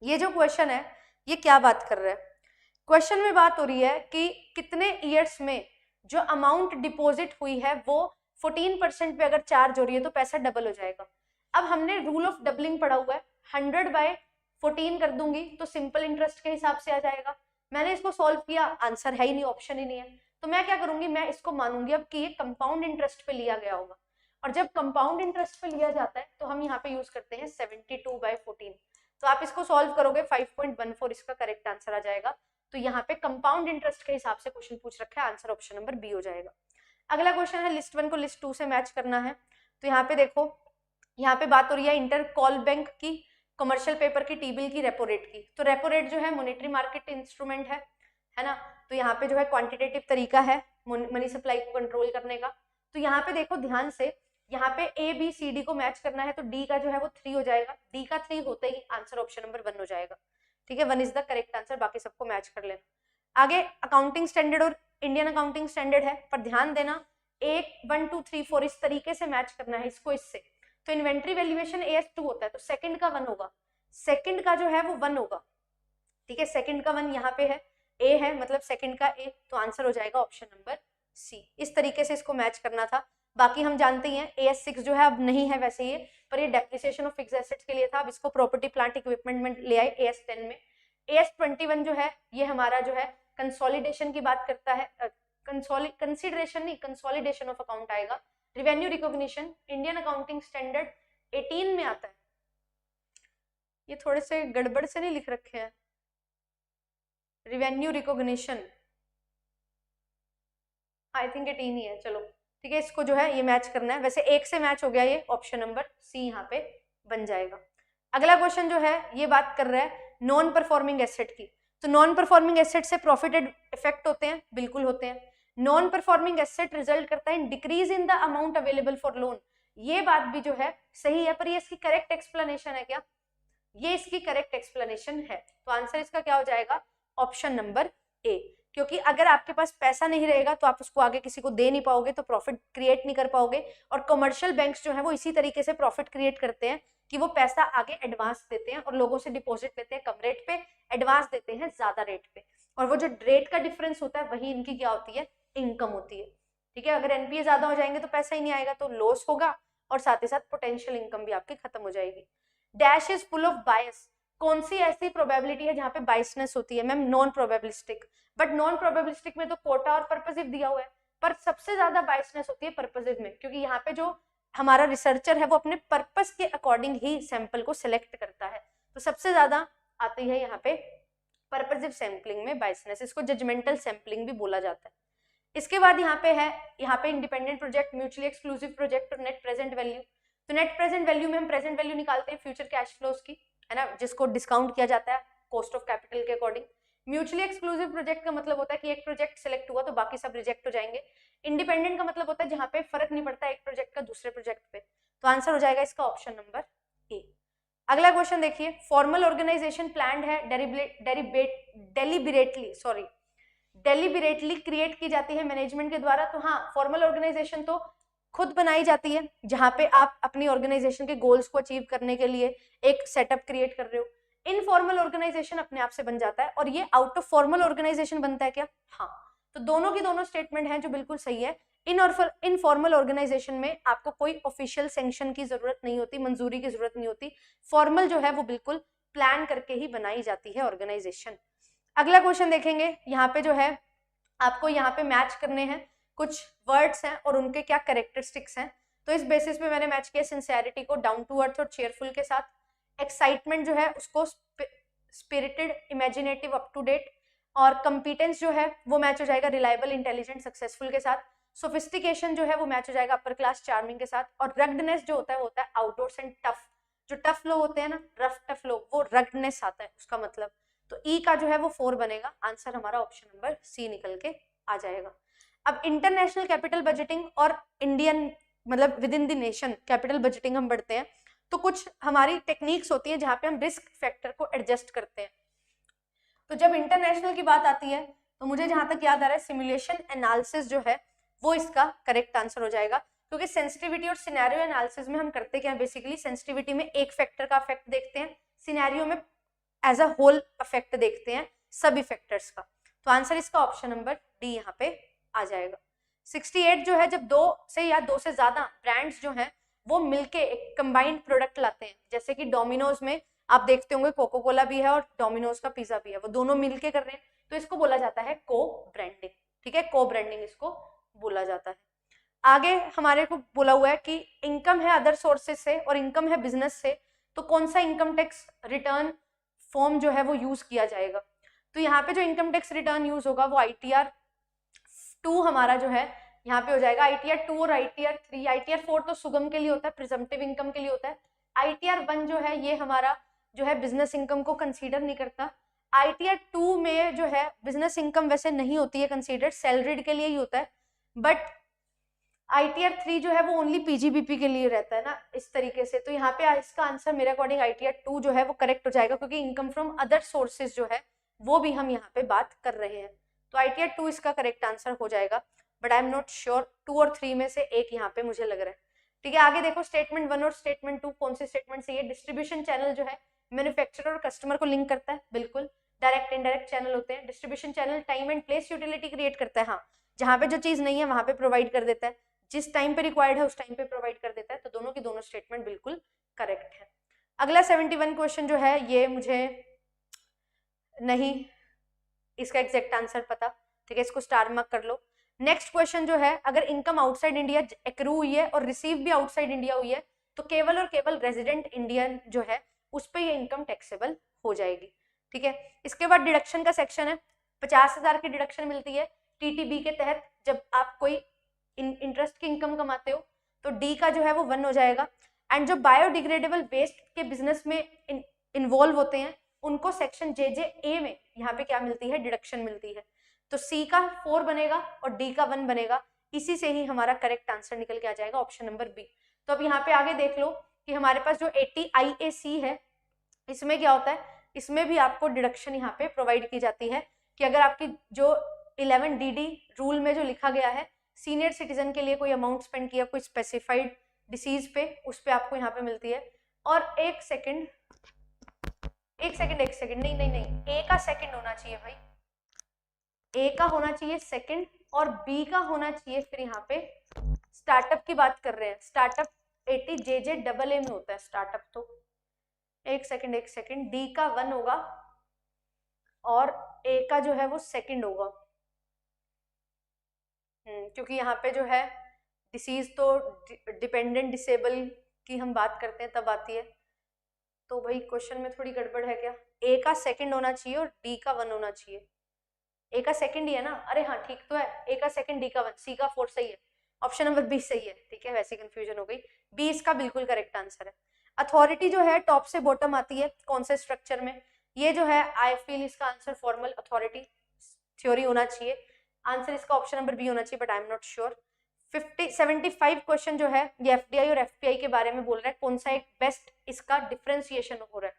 ये जो क्वेश्चन है ये क्या बात कर रहा है। क्वेश्चन में बात हो रही है कि कितने ईयर्स में जो अमाउंट डिपॉजिट हुई है वो 14% पे अगर चार्ज हो रही है तो पैसा डबल हो जाएगा। अब हमने रूल ऑफ डबलिंग पढ़ा हुआ है, 100/14 कर दूंगी तो सिंपल इंटरेस्ट के हिसाब से आ जाएगा। मैंने इसको सॉल्व किया, आंसर है ही नहीं, ऑप्शन ही नहीं है, तो मैं क्या करूंगी, मैं इसको मानूंगी अब कि ये कंपाउंड इंटरेस्ट पे लिया गया होगा, और जब कंपाउंड इंटरेस्ट पे लिया जाता है तो हम यहाँ पे यूज करते हैं 72/14, तो आप इसको सॉल्व करोगे 5.14 इसका करेक्ट आंसर आ जाएगा। तो यहाँ पे कंपाउंड इंटरेस्ट के हिसाब से क्वेश्चन पूछ रखा है, आंसर ऑप्शन नंबर बी हो जाएगा। अगला क्वेश्चन है लिस्ट 1 को लिस्ट 2 से मैच करना है, तो यहाँ पे देखो, यहाँ पे बात हो रही है इंटर कॉल बैंक की, कमर्शियल पेपर की, टी बिल की, रेपो रेट की। तो रेपो रेट जो है मॉनेटरी मार्केट इंस्ट्रूमेंट है ना, तो यहाँ पे जो है क्वांटिटेटिव तरीका है मनी सप्लाई को कंट्रोल करने का। तो यहाँ पे देखो ध्यान से, यहाँ पे ए बी सी डी को मैच करना है, तो डी का जो है वो 3 हो जाएगा, डी का 3 होते ही आंसर ऑप्शन नंबर 1 हो जाएगा, ठीक है, 1 इज द करेक्ट आंसर, बाकी सबको मैच कर लेना। आगे अकाउंटिंग स्टैंडर्ड और इंडियन अकाउंटिंग स्टैंडर्ड है, पर ध्यान देना 1 2 3 4 इस तरीके से मैच करना है इसको इससे। तो इन्वेंट्री वैल्यूएशन AS2 होता है, तो सेकंड का 1 होगा, सेकंड का जो है वो 1 होगा, ठीक है, सेकंड का 1 यहाँ पे है, ए है मतलब सेकंड का ए, तो आंसर हो जाएगा ऑप्शन नंबर सी। इस तरीके से इसको मैच करना था। बाकी हम जानते ही हैं AS6 जो है अब नहीं है वैसे ये, पर ये डेप्रिसिएशन ऑफ फिक्स्ड एसेट्स के लिए था, अब इसको प्रॉपर्टी प्लांट इक्विपमेंट में ले आए AS10 में। AS21 जो है ये हमारा जो है कंसोलिडेशन की बात करता है, कंसिडरेशन नहीं, कंसोलिडेशन ऑफ अकाउंट आएगा। Revenue recognition Indian accounting standard 18 में आता है, ये थोड़े से गड़बड़ से नहीं लिख रखे हैं, रिवेन्यू रिकॉग्निशन आई थिंक 18 ही है, चलो ठीक है, इसको जो है ये मैच करना है, वैसे 1 से मैच हो गया, ये ऑप्शन नंबर सी यहाँ पे बन जाएगा। अगला क्वेश्चन जो है ये बात कर रहा है नॉन परफॉर्मिंग एसेट की, तो नॉन परफॉर्मिंग एसेट से प्रॉफिटेड इफेक्ट होते हैं, बिल्कुल होते हैं। नॉन परफॉर्मिंग एसेट रिजल्ट करता है decrease in the amount available for loan, ये बात भी जो है सही है, पर ये इसकी करेक्ट एक्सप्लेनेशन है क्या, ये इसकी करेक्ट एक्सप्लेनेशन है, तो आंसर इसका क्या हो जाएगा ऑप्शन नंबर ए, क्योंकि अगर आपके पास पैसा नहीं रहेगा तो आप उसको आगे किसी को दे नहीं पाओगे, तो प्रॉफिट क्रिएट नहीं कर पाओगे। और कमर्शियल बैंक्स जो है वो इसी तरीके से प्रॉफिट क्रिएट करते हैं कि वो पैसा आगे एडवांस देते हैं और लोगों से डिपॉजिट लेते हैं कम रेट पे, एडवांस देते हैं ज्यादा रेट पे, और वो जो रेट का डिफरेंस होता है वही इनकी क्या होती है, इनकम होती है, ठीक है। अगर एनपीए ज्यादा हो जाएंगे तो पैसा ही नहीं आएगा, तो लॉस होगा और साथ ही साथ पोटेंशियल इनकम भी आपकी खत्म हो जाएगी। डैश इज फुल ऑफ बायस, कौन सी ऐसी प्रोबेबिलिटी है जहाँ पे बायसनेस होती है, ma'am non probabilistic, but non probabilistic में तो कोटा और पर्पसिव दिया हुआ है, पर सबसे ज्यादा बायसनेस होती है पर्पसिव में, क्योंकि यहाँ पे जो हमारा रिसर्चर है वो अपने पर्पस के अकॉर्डिंग ही सैंपल को सिलेक्ट करता है, तो सबसे ज्यादा आती है यहाँ पे पर्पसिव सैंपलिंग में बायसनेस, इसको जजमेंटल सैंपलिंग भी बोला जाता है। इसके बाद यहाँ पे independent project, mutually exclusive project और नेट प्रेजेंट वैल्यू। तो नेट प्रेजेंट वैल्यू में हम प्रेजेंट वैल्यू निकालते हैं फ्यूचर कैश फ्लोज की, है ना, जिसको डिस्काउंट किया जाता है कॉस्ट ऑफ कैपिटल के अकॉर्डिंग। म्यूचुअली एक्सक्लूसिव प्रोजेक्ट का मतलब होता है कि एक प्रोजेक्ट सिलेक्ट हुआ तो बाकी सब रिजेक्ट हो जाएंगे। इंडिपेंडेंट का मतलब होता है जहां पे फर्क नहीं पड़ता एक प्रोजेक्ट का दूसरे प्रोजेक्ट पे, तो आंसर हो जाएगा इसका ऑप्शन नंबर ए। अगला क्वेश्चन देखिए, फॉर्मल ऑर्गेनाइजेशन प्लान्ड है डेलिबरेटली क्रिएट की जाती है मैनेजमेंट के द्वारा, तो हाँ फॉर्मल ऑर्गेनाइजेशन तो खुद बनाई जाती है जहां पे आप अपनी ऑर्गेनाइजेशन के गोल्स को अचीव करने के लिए एक सेटअप क्रिएट कर रहे हो। इनफॉर्मल ऑर्गेनाइजेशन अपने आप से बन जाता है, और ये आउट ऑफ फॉर्मल ऑर्गेनाइजेशन बनता है क्या? हाँ, तो दोनों की दोनों स्टेटमेंट हैं जो बिल्कुल सही है। इनफॉर्मल ऑर्गेनाइजेशन में आपको कोई ऑफिशियल सैंक्शन की जरूरत नहीं होती, मंजूरी की जरूरत नहीं होती, फॉर्मल जो है वो बिल्कुल प्लान करके ही बनाई जाती है ऑर्गेनाइजेशन। अगला क्वेश्चन देखेंगे, यहाँ पे जो है आपको यहाँ पे मैच करने हैं कुछ वर्ड्स हैं और उनके क्या कैरेक्टरिस्टिक्स हैं। तो इस बेसिस पे मैंने मैच किया सिंसियरिटी को डाउन टू अर्थ और चेयरफुल के साथ, एक्साइटमेंट जो है उसको spirited, imaginative, up to date, और कंपिटेंस जो है वो मैच हो जाएगा रिलायबल, इंटेलिजेंट, सक्सेसफुल के साथ, सोफिस्टिकेशन जो है वो मैच हो जाएगा अपर क्लास, चार्मिंग के साथ, और रग्डनेस जो होता है वो होता है आउटडोर्स एंड टफ। जो टफ लोग होते हैं ना, रफ टफ लोग, वो रग्डनेस आता है उसका मतलब। तो ई का जो है वो 4 बनेगा, आंसर हमारा ऑप्शन नंबर सी निकल के आ जाएगा। अब इंटरनेशनल कैपिटल बजटिंग और इंडियन मतलब with in the nation capital budgeting हम बढ़ते हैं, तो कुछ हमारी टेक्निक्स होती है जहां पे हम रिस्क फैक्टर को एडजस्ट करते हैं। तो जब इंटरनेशनल की बात आती है तो मुझे जहां तक याद आ रहा है सिमुलेशन एनालिसिस जो है वो इसका करेक्ट आंसर हो जाएगा, क्योंकि सेंसिटिविटी और सिनेरियो एनालिसिस में हम करते क्या है, बेसिकली सेंसिटिविटी में एक फैक्टर का इफेक्ट देखते हैं, सिनेरियो में एज अ होल इफेक्ट देखते हैं सभी फैक्टर्स का। तो आंसर इसका ऑप्शन नंबर डी यहाँ पे आ जाएगा। 68 जो है, जब 2 से या 2 से ज्यादा ब्रांड्स जो हैं वो मिलके एक कंबाइंड प्रोडक्ट लाते हैं, जैसे कि डोमिनोज में आप देखते होंगे कोको कोला भी है और डोमिनोज का पिज्जा भी है, वो दोनों मिलके कर रहे हैं, तो इसको बोला जाता है को ब्रांडिंग। ठीक है, को ब्रांडिंग इसको बोला जाता है। आगे हमारे को बोला हुआ है कि इनकम है अदर सोर्सेज से और इनकम है बिजनेस से, तो कौन सा इनकम टैक्स रिटर्न फॉर्म जो है वो यूज किया जाएगा। तो यहाँ पे जो इनकम टैक्स रिटर्न यूज होगा वो ITR 2 हमारा जो है यहाँ पे हो जाएगा, ITR 2 और ITR 3। ITR 4 तो सुगम के लिए होता है, प्रिजम्पटिव इनकम के लिए होता है। ITR 1 जो है ये हमारा जो है बिजनेस इनकम को कंसीडर नहीं करता। ITR 2 में जो है बिजनेस इनकम वैसे नहीं होती है कंसीडर, सैलरीड के लिए ही होता है, बट ITR 3 जो है वो ओनली PGBP के लिए रहता है ना, इस तरीके से। तो यहाँ पे इसका आंसर मेरे अकॉर्डिंग ITR 2 जो है वो करेक्ट हो जाएगा, क्योंकि इनकम फ्रॉम अदर सोर्सेज जो है वो भी हम यहाँ पे बात कर रहे हैं। तो ITR 2 इसका करेक्ट आंसर हो जाएगा, but I am not sure 2 और 3 में से एक यहाँ पे मुझे लग रहा है। ठीक है, आगे देखो स्टेटमेंट 1 और स्टेटमेंट 2 कौन से स्टेटमेंट से ये डिस्ट्रीब्यूशन चैनल जो है मैन्युफैक्चरर और कस्टमर को लिंक करता है, बिल्कुल। डायरेक्ट इनडायरेक्ट चैनल होते हैं। Distribution channel time and place utility create करता है, हाँ, जहाँ पे जो चीज नहीं है वहां पे प्रोवाइड कर देता है, जिस टाइम पे रिक्वायर्ड है उस टाइम पे प्रोवाइड कर देता है। तो दोनों की दोनों स्टेटमेंट बिल्कुल करेक्ट है। अगला 71 क्वेश्चन जो है ये मुझे नहीं इसका एग्जैक्ट आंसर पता, ठीक है, इसको स्टार मार्क कर लो। नेक्स्ट क्वेश्चन जो है, अगर इनकम आउटसाइड इंडिया एक्रू हुई है और रिसीव भी आउटसाइड इंडिया हुई है तो केवल और केवल रेजिडेंट इंडियन जो है उस पर ये इनकम टैक्सेबल हो जाएगी। ठीक है, इसके बाद डिडक्शन का सेक्शन है। 50,000 की डिडक्शन मिलती है TTB के तहत जब आप कोई इंटरेस्ट की इनकम कमाते हो, तो डी का जो है वो 1 हो जाएगा। एंड जो बायोडिग्रेडेबल वेस्ट के बिजनेस में इन्वॉल्व होते हैं उनको सेक्शन JJA में यहाँ पे क्या मिलती है, डिडक्शन मिलती है। तो सी का 4 बनेगा और डी का 1 बनेगा, इसी से ही हमारा करेक्ट आंसर निकल के आ जाएगा ऑप्शन नंबर बी। तो अब यहाँ पे आगे देख लो कि हमारे पास जो 80 IAC है इसमें क्या होता है, इसमें भी आपको डिडक्शन यहाँ पे प्रोवाइड की जाती है कि अगर आपकी जो 11 DD रूल में जो लिखा गया है सीनियर सिटीजन के लिए कोई अमाउंट स्पेंड किया कोई स्पेसिफाइड डिसीज पे, उस पे आपको यहाँ पे मिलती है। और एक सेकंड नहीं, ए का सेकंड होना चाहिए भाई, ए का होना चाहिए सेकंड और बी का होना चाहिए फिर यहाँ पे स्टार्टअप की बात कर रहे हैं, स्टार्टअप 80 JJAA में होता है स्टार्टअप। तो एक सेकंड डी का 1 होगा और ए का जो है वो सेकंड होगा, क्योंकि यहाँ पे जो है डिसीज तो डिपेंडेंट डिसेबल की हम बात करते हैं तब आती है। तो भाई क्वेश्चन में थोड़ी गड़बड़ है क्या, ए का सेकंड होना चाहिए और डी का 1 होना चाहिए। ए का सेकंड ही है ना, अरे हाँ ठीक तो है, ए का सेकंड डी का 1, सी का 4 सही है, ऑप्शन नंबर बी सही है। ठीक है, वैसे कंफ्यूजन हो गई, बी इसका बिल्कुल करेक्ट आंसर है। अथॉरिटी जो है टॉप से बॉटम आती है कौन से स्ट्रक्चर में, ये जो है आई फील इसका आंसर फॉर्मल अथॉरिटी थ्योरी होना चाहिए, आंसर इसका ऑप्शन नंबर बी होना चाहिए, but I am not sure. 75 question जो है ये FDI और FPI के बारे में बोल रहा है, कौन सा एक बेस्ट इसका डिफरेंशिएशन हो रहा है।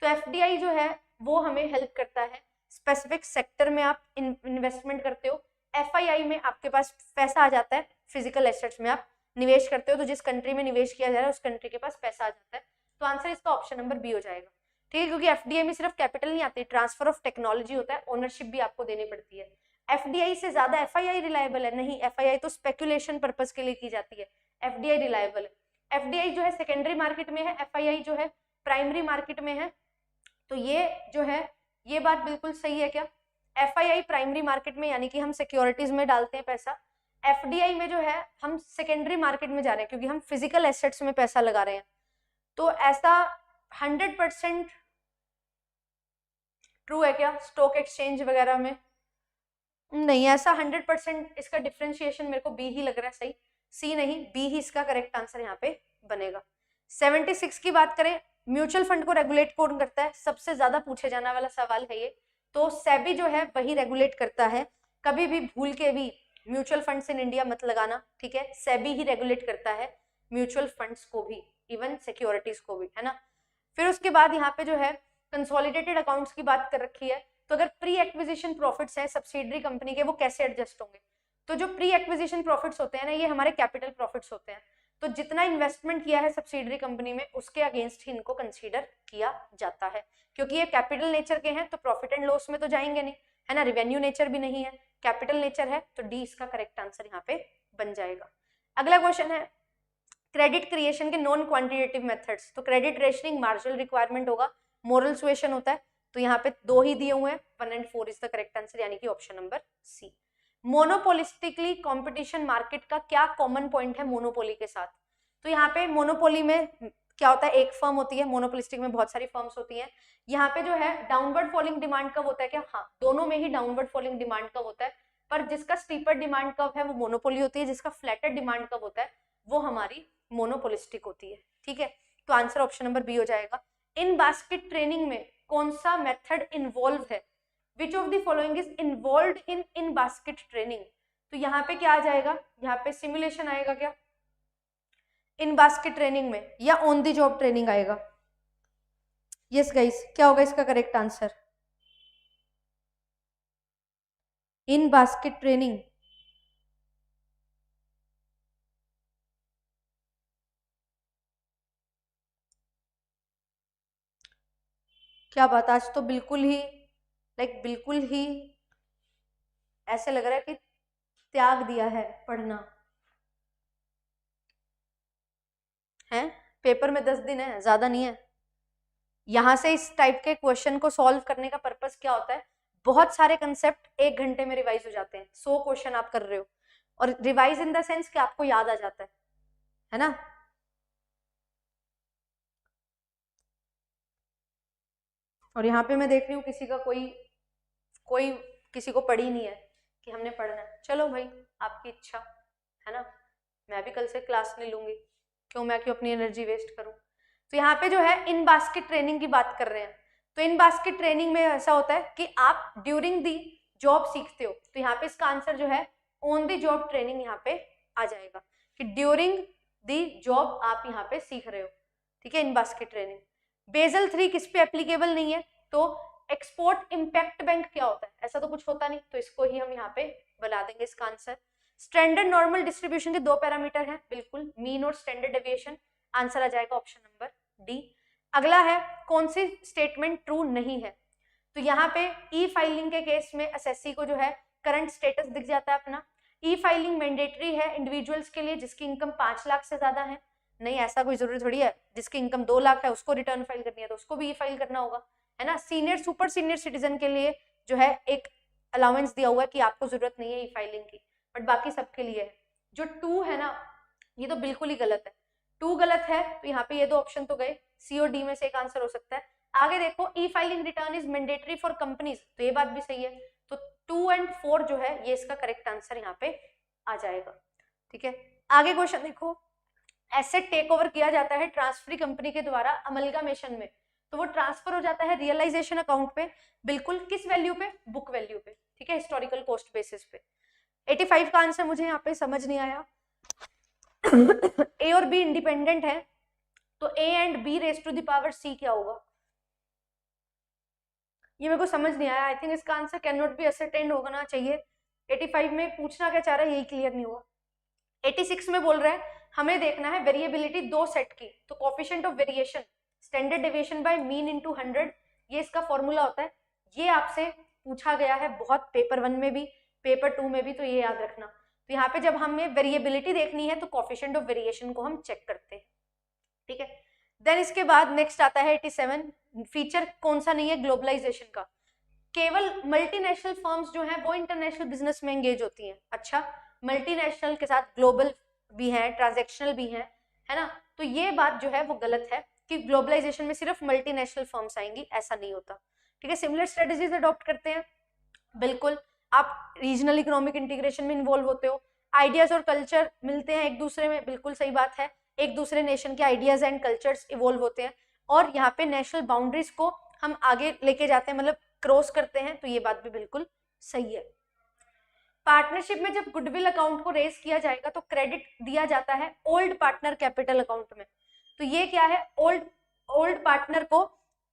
तो FDI जो है वो हमें हेल्प करता है स्पेसिफिक सेक्टर में आप इन्वेस्टमेंट करते हो, FII में आपके पास पैसा आ जाता है, फिजिकल एसेट्स में आप निवेश करते हो, तो जिस कंट्री में निवेश किया जा रहा है उस कंट्री के पास पैसा आ जाता है। तो आंसर इसका ऑप्शन नंबर बी हो जाएगा। ठीक है, क्योंकि एफडीआई में सिर्फ कैपिटल नहीं आती, ट्रांसफर ऑफ टेक्नोलॉजी होता है, ओनरशिप भी आपको देनी पड़ती है। एफडीआई से ज्यादा एफआईआई रिलायबल है? नहीं, एफआईआई तो स्पेकुलेशन पर्पस के लिए की जाती है, एफडीआई रिलायबल है। एफडीआई जो है सेकेंडरी मार्केट में है, एफआईआई जो है प्राइमरी मार्केट में है। तो ये जो है ये बात बिल्कुल सही है क्या? एफआईआई प्राइमरी मार्केट में यानी कि हम सिक्योरिटीज में डालते हैं पैसा, एफडीआई में जो है हम सेकेंडरी मार्केट में जा रहे हैं क्योंकि हम फिजिकल एसेट्स में पैसा लगा रहे हैं। तो ऐसा 100% ट्रू है क्या स्टॉक एक्सचेंज वगैरह में? नहीं, ऐसा 100% इसका डिफरेंशिएशन मेरे को बी ही लग रहा है सही, सी नहीं, बी ही इसका करेक्ट आंसर यहाँ पे बनेगा। 76 की बात करें, म्यूचुअल फंड को रेगुलेट कौन करता है? सबसे ज्यादा पूछे जाने वाला सवाल है ये। तो सेबी जो है वही रेगुलेट करता है, कभी भी भूल के भी म्यूचुअल फंड्स इन इंडिया मत लगाना, ठीक है? सेबी ही रेगुलेट करता है म्यूचुअल फंड्स को भी, इवन सिक्योरिटीज को भी, है ना। फिर उसके बाद यहाँ पे जो है कंसोलिडेटेड अकाउंट्स की बात कर रखी है। तो अगर प्री एक्विजिशन प्रॉफिट्स हैं सब्सिडरी कंपनी के, वो कैसे एडजस्ट होंगे? तो जो प्री एक्विजिशन प्रॉफिट्स होते हैं ना, ये हमारे कैपिटल प्रॉफिट्स होते हैं। तो जितना इन्वेस्टमेंट किया है सब्सिडरी कंपनी में, उसके अगेंस्ट ही इनको कंसीडर किया जाता है, क्योंकि ये कैपिटल नेचर के हैं तो प्रॉफिट एंड लॉस में तो जाएंगे नहीं, है ना। रेवेन्यू नेचर भी नहीं है, कैपिटल नेचर है, तो डी इसका करेक्ट आंसर यहाँ पे बन जाएगा। अगला क्वेश्चन है क्रेडिट क्रिएशन के नॉन क्वांटिटेटिव मेथड्स। तो क्रेडिट रेशनिंग मार्जिनल रिक्वायरमेंट होगा, मोरल सुएशन होता है। तो यहाँ पे 2 ही दिए हुए हैं, 1 और 4 इज द करेक्ट आंसर, यानी कि option number C. Monopolistically competition market का क्या कॉमन पॉइंट है मोनोपोली के साथ? तो यहाँ पे मोनोपोली में क्या होता है, एक फर्म होती है, मोनोपोलिस्टिक में बहुत सारी फर्म्स होती हैं। यहाँ पे जो है डाउनवर्ड फॉलिंग डिमांड कब होता है क्या? हाँ, दोनों में ही डाउनवर्ड फॉलिंग डिमांड कब होता है, पर जिसका स्टीपर डिमांड कब है वो मोनोपोली होती है, जिसका फ्लैटर डिमांड कब होता है वो हमारी मोनोपोलिस्टिक होती है, ठीक है। तो आंसर ऑप्शन नंबर बी हो जाएगा। इन बास्केट ट्रेनिंग में कौन सा मेथड इन्वॉल्व है? Which of the following is involve in basket training? तो यहाँ पे क्या आ जाएगा, यहाँ पे सिमुलेशन आएगा क्या इन बास्केट ट्रेनिंग में, या ऑन द जॉब ट्रेनिंग आएगा? यस गाइस, क्या होगा इसका करेक्ट आंसर? इन बास्केट ट्रेनिंग। क्या बात, आज तो बिल्कुल ही बिल्कुल ही ऐसे लग रहा है कि त्याग दिया है पढ़ना है। पेपर में 10 दिन है, ज्यादा नहीं है। यहाँ से इस टाइप के क्वेश्चन को सॉल्व करने का पर्पस क्या होता है, बहुत सारे कंसेप्ट 1 घंटे में रिवाइज हो जाते हैं। 100 क्वेश्चन आप कर रहे हो, और रिवाइज इन द सेंस कि आपको याद आ जाता है ना। और यहाँ पे मैं देख रही हूँ किसी का कोई किसी को पढ़ी नहीं है कि हमने पढ़ना है। चलो भाई, आपकी इच्छा है ना, मैं भी कल से क्लास नहीं लूंगी, मैं क्यों अपनी एनर्जी वेस्ट करूं। तो यहाँ पे जो है इन बास्केट ट्रेनिंग की बात कर रहे हैं। तो इन बास्केट ट्रेनिंग में ऐसा होता है कि आप ड्यूरिंग दी जॉब सीखते हो, तो यहाँ पे इसका आंसर जो है ऑन दी जॉब ट्रेनिंग यहाँ पे आ जाएगा, कि ड्यूरिंग दी जॉब आप यहाँ पे सीख रहे हो, ठीक है। इन बास्केट ट्रेनिंग। बेसल 3 किस पे एप्लीकेबल नहीं है? तो एक्सपोर्ट इम्पैक्ट बैंक क्या होता है? ऐसा तो कुछ होता नहीं, तो इसको ही हम यहाँ पे बना देंगे इसका आंसर। स्टैंडर्ड नॉर्मल डिस्ट्रीब्यूशन के 2 पैरामीटर हैं, बिल्कुल, मीन और स्टैंडर्ड डेविएशन। आंसर आ जाएगा ऑप्शन नंबर डी। अगला है कौन सी स्टेटमेंट ट्रू नहीं है? तो यहाँ पे ई फाइलिंग के केस में एसएससी को जो है करंट स्टेटस दिख जाता है अपना। ई फाइलिंग मैंडेटरी है इंडिविजुअल्स के लिए जिसकी इनकम 5 लाख से ज्यादा है? नहीं, ऐसा कोई जरूरी थोड़ी है, जिसकी इनकम 2 लाख है उसको रिटर्न फाइल करनी है तो उसको भी ई फाइल करना होगा, है ना। सीनियर सुपर सीनियर सिटीजन के लिए जो है एक अलाउंस दिया हुआ है कि आपको जरूरत नहीं है ई फाइलिंग की, बट बाकी सबके लिए है। जो 2 है ना, ये तो बिल्कुल ही गलत है, 2 गलत है। तो यहाँ पे ये 2 ऑप्शन तो गए, सी और डी में से एक आंसर हो सकता है। आगे देखो, ई filing return is mandatory for companies, तो ये बात भी सही है। तो 2 और 4 जो है ये इसका करेक्ट आंसर यहाँ पे आ जाएगा, ठीक है। आगे क्वेश्चन देखो, एसेट टेक ओवर किया जाता है ट्रांसफरी कंपनी के द्वारा अमलगामेशन में, तो वो ट्रांसफर हो जाता है रियलाइजेशन अकाउंट पे, बिल्कुल, किस वैल्यू पे? बुक वैल्यू पे, ठीक है, हिस्टोरिकल कॉस्ट बेसिस पे। 85 का आंसर मुझे यहाँ पे समझ नहीं आया। ए और बी इंडिपेंडेंट है, तो A and B raise to the power C क्या होगा? ये मेरे को समझ नहीं आया। आई थिंक इसका answer cannot be ascertained होना चाहिए। 85 में पूछना क्या चाह रहा है यही क्लियर नहीं हुआ। 86 में बोल रहा है हमें देखना है वेरिएबिलिटी 2 सेट की, तो coefficient of variation standard deviation by mean into 100, ये इसका फॉर्मूला होता है। ये आपसे पूछा गया है बहुत, पेपर 1 में भी, पेपर 2 में भी, तो ये याद रखना। तो यहाँ पे जब हमें वेरिएबिलिटी देखनी है तो कोफिशिएंट ऑफ वेरिएशन को हम चेक करते हैं, ठीक है। देन इसके बाद नेक्स्ट आता है 87, फीचर कौन सा नहीं है ग्लोबलाइजेशन का, केवल मल्टीनेशनल फर्म्स जो हैं वो इंटरनेशनल बिजनेस में एंगेज होती हैं। अच्छा, मल्टीनेशनल के साथ ग्लोबल भी हैं, ट्रांजैक्शनल भी हैं, है ना। तो ये बात जो है वो गलत है कि ग्लोबलाइजेशन में सिर्फ मल्टीनेशनल फर्म्स आएंगी, ऐसा नहीं होता, ठीक है। सिमिलर स्ट्रेटजीज अडॉप्ट करते हैं, बिल्कुल। आप रीजनल इकोनॉमिक इंटीग्रेशन में इन्वॉल्व होते हो, आइडियाज और कल्चर मिलते हैं एक दूसरे में, बिल्कुल सही बात है। एक दूसरे नेशन के आइडियाज एंड कल्चर्स इवॉल्व होते हैं, और यहाँ पे नेशनल बाउंड्रीज को हम आगे लेके जाते हैं, मतलब क्रॉस करते हैं, तो ये बात भी बिल्कुल सही है। पार्टनरशिप में जब गुडविल अकाउंट को रेज किया जाएगा तो क्रेडिट दिया जाता है ओल्ड पार्टनर कैपिटल अकाउंट में। तो ये क्या है, ओल्ड पार्टनर को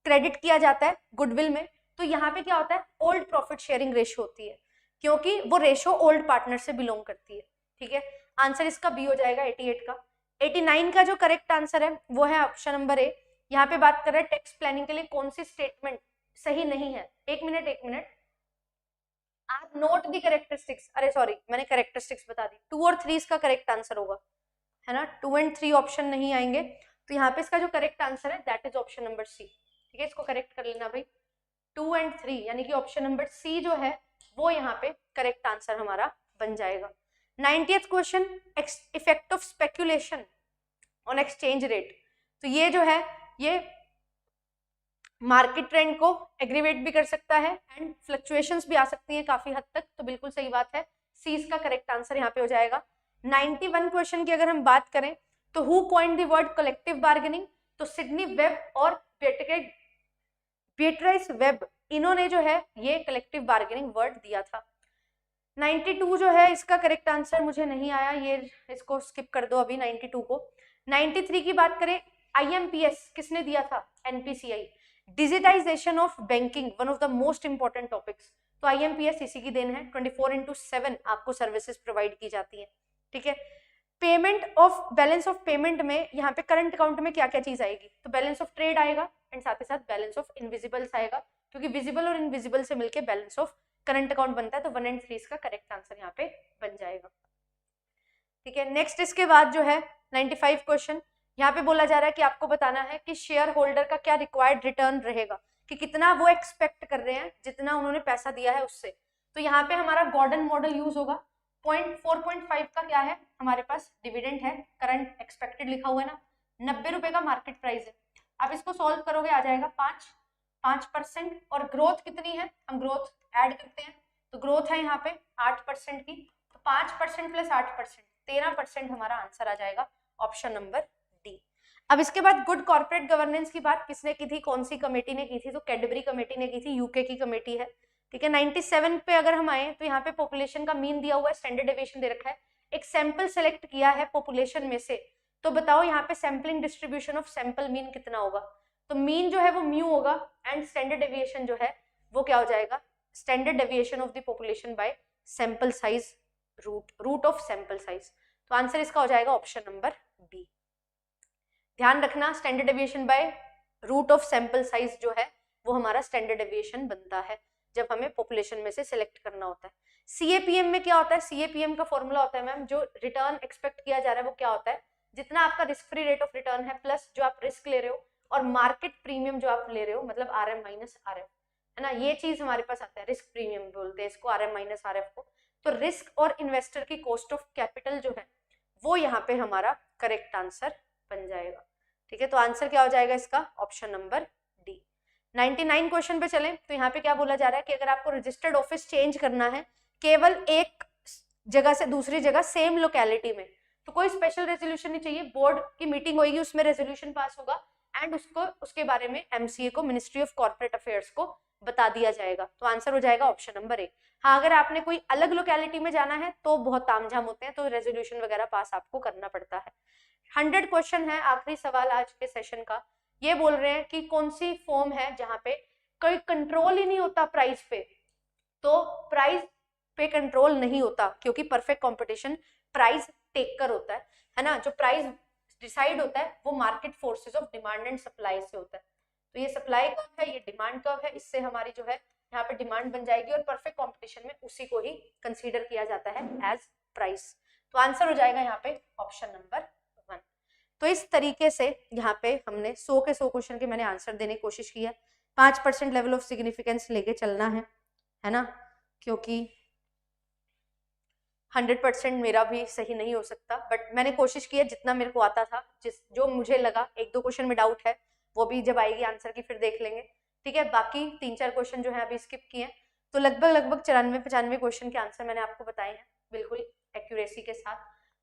क्रेडिट किया जाता है गुडविल में। तो यहाँ पे क्या होता है, ओल्ड प्रॉफिट शेयरिंग रेशो होती है, क्योंकि वो रेशो ओल्ड पार्टनर से बिलोंग करती है, ठीक है। आंसर इसका बी हो जाएगा 88 का। 89 का जो करेक्ट आंसर है वो है ऑप्शन नंबर ए। यहाँ पे बात कर रहे हैं टैक्स प्लानिंग के लिए कौन सी स्टेटमेंट सही नहीं है। एक मिनट, आप नोट दी करेक्टरिस्टिक्स, अरे सॉरी मैंने करेक्टरिस्टिक्स बता दी। 2 और 3 इसका करेक्ट आंसर होगा, है ना। 2 एंड 3 ऑप्शन नहीं आएंगे, तो यहाँ पे इसका जो करेक्ट आंसर है that is option number C, ठीक है। इसको करेक्ट कर लेना भाई, 2 एंड 3 यानी कि ऑप्शन नंबर सी जो है वो यहाँ पे करेक्ट आंसर हमारा बन जाएगा। 90th question, effect of speculation on exchange rate. तो ये जो है ये मार्केट ट्रेंड को एग्रीवेट भी कर सकता है एंड फ्लक्चुएशंस भी आ सकती हैं काफी हद तक, तो बिल्कुल सही बात है, सी इसका करेक्ट आंसर यहाँ पे हो जाएगा। 91 क्वेश्चन की अगर हम बात करें तो who coined the word collective bargaining, तो सिडनी वेब और बीट्राइस वेब, इन्होंने जो है ये कलेक्टिव बार्गेनिंग वर्ड दिया था। 92 जो है इसका करेक्ट आंसर मुझे नहीं आया, ये इसको स्किप कर दो अभी 92 को। 93 की बात करें, IMPS किसने दिया था, NPCI, digitisation of banking, one of the most important topics. तो IMPS इसी की देन है, 24/7 आपको सर्विसेज प्रोवाइड की जाती है, ठीक है। Payment of balance of payment में यहाँ पे करंट अकाउंट में क्या क्या चीज आएगी, तो बैलेंस ऑफ ट्रेड आएगा एंड साथ ही साथ बैलेंस ऑफ इनविजिबल्स आएगा, क्योंकि विजिबल और इनविजिबल से मिलकर बैलेंस ऑफ करंट अकाउंट बनता है। तो 1 एंड 3 इसका करेक्ट आंसर यहाँ पे बन जाएगा, ठीक है। नेक्स्ट इसके बाद जो है 95 क्वेश्चन, यहाँ पे बोला जा रहा है कि आपको बताना है कि शेयर होल्डर का क्या रिक्वायर्ड रिटर्न रहेगा, कि कितना वो एक्सपेक्ट कर रहे हैं जितना उन्होंने पैसा दिया है उससे। तो यहाँ पे हमारा गॉर्डन मॉडल यूज होगा। 4.5 का क्या है हमारे पास, डिविडेंड है, करंट एक्सपेक्टेड लिखा हुआ है ना, 90 रुपए का मार्केट प्राइस है। अब इसको सॉल्व करोगे आ जाएगा 5%, और ग्रोथ कितनी है, हम ग्रोथ ऐड करते हैं, तो ग्रोथ है यहाँ पे 8% की, तो 5% प्लस 8% 13% हमारा आंसर आ जाएगा, ऑप्शन नंबर डी। अब इसके बाद गुड कॉर्पोरेट गवर्नेंस की बात किसने की थी, कौन सी कमेटी ने की थी, तो कैडबरी कमेटी ने की थी, यूके की कमेटी है, ठीक है। 97 पे अगर हम आए तो यहाँ पे पॉपुलेशन का मीन दिया हुआ है, स्टैंडर्ड डेविएशन दे रखा है, एक सैंपल सेलेक्ट किया है पॉपुलेशन में से, तो बताओ यहाँ पे sampling distribution of sample mean कितना होगा, तो मीन जो है वो म्यू होगा एंड स्टैंडर्ड डेविएशन जो है वो क्या हो जाएगा, standard deviation of the population by sample size, root of sample size. तो आंसर इसका हो जाएगा ऑप्शन नंबर बी। ध्यान रखना, standard deviation by root of sample size जो है वो हमारा स्टैंडर्ड डेविएशन बनता है जब हमें पॉपुलेशन में से सिलेक्ट करना होता है। CAPM में क्या होता है, CAPM का फॉर्मूला होता है मैम, जो रिटर्न एक्सपेक्ट किया जा रहा है वो क्या होता है, जितना आपका risk free rate of return है प्लस जो आप रिस्क ले रहे हो और मार्केट प्रीमियम जो आप ले रहे हो, मतलब RM माइनस RF, है ना, ये चीज हमारे पास आता है, रिस्क प्रीमियम बोलते हैं इसको, RM माइनस RF को। तो रिस्क और इन्वेस्टर की कॉस्ट ऑफ कैपिटल जो है वो यहाँ पे हमारा करेक्ट आंसर बन जाएगा, ठीक है। तो आंसर क्या हो जाएगा इसका, ऑप्शन नंबर डी। 99 क्वेश्चन पे चलें तो यहाँ पे क्या बोला जा रहा है कि अगर आपको रजिस्टर्ड ऑफिस चेंज करना है केवल एक जगह से दूसरी जगह सेम लोकेलिटी में, तो कोई स्पेशल रेजोल्यूशन नहीं चाहिए, बोर्ड की मीटिंग होगी उसमें रेजोल्यूशन पास होगा एंड उसके बारे में MCA को, मिनिस्ट्री ऑफ कॉर्पोरेट अफेयर्स को बता दिया जाएगा। तो आंसर हो जाएगा ऑप्शन नंबर ए। हाँ, अगर आपने कोई अलग लोकेलिटी में जाना है तो बहुत तामझाम होते हैं, तो रेजोल्यूशन वगैरह पास आपको करना पड़ता है। 100 क्वेश्चन है, आखिरी सवाल आज के सेशन का। ये बोल रहे हैं कि कौन सी फॉर्म है जहां पे कोई कंट्रोल ही नहीं होता प्राइस पे, तो प्राइस पे कंट्रोल नहीं होता क्योंकि परफेक्ट कंपटीशन प्राइस टेकर होता है ना, जो प्राइस डिसाइड होता है वो market forces of demand and supply से होता है। तो ये सप्लाई कर्व है, ये डिमांड कर्व है, इससे हमारी जो है यहाँ पे डिमांड बन जाएगी और परफेक्ट कंपटीशन में उसी को ही कंसीडर किया जाता है एज प्राइस। तो आंसर हो जाएगा यहाँ पे ऑप्शन नंबर 1। तो इस तरीके से यहाँ पे हमने 100 के 100 क्वेश्चन के मैंने आंसर देने की कोशिश की है। 5% लेवल ऑफ सिग्निफिकेंस लेके चलना है ना, क्योंकि 100% मेरा भी सही नहीं हो सकता, बट मैंने कोशिश की है जितना मेरे को आता था, जो मुझे लगा। 1-2 क्वेश्चन में डाउट है, वो भी जब आएगी आंसर की फिर देख लेंगे, ठीक है। बाकी 3-4 क्वेश्चन जो है अभी स्किप किए हैं, तो लगभग 94-95 क्वेश्चन के आंसर मैंने आपको बताए हैं बिल्कुल एक्यूरेसी के साथ।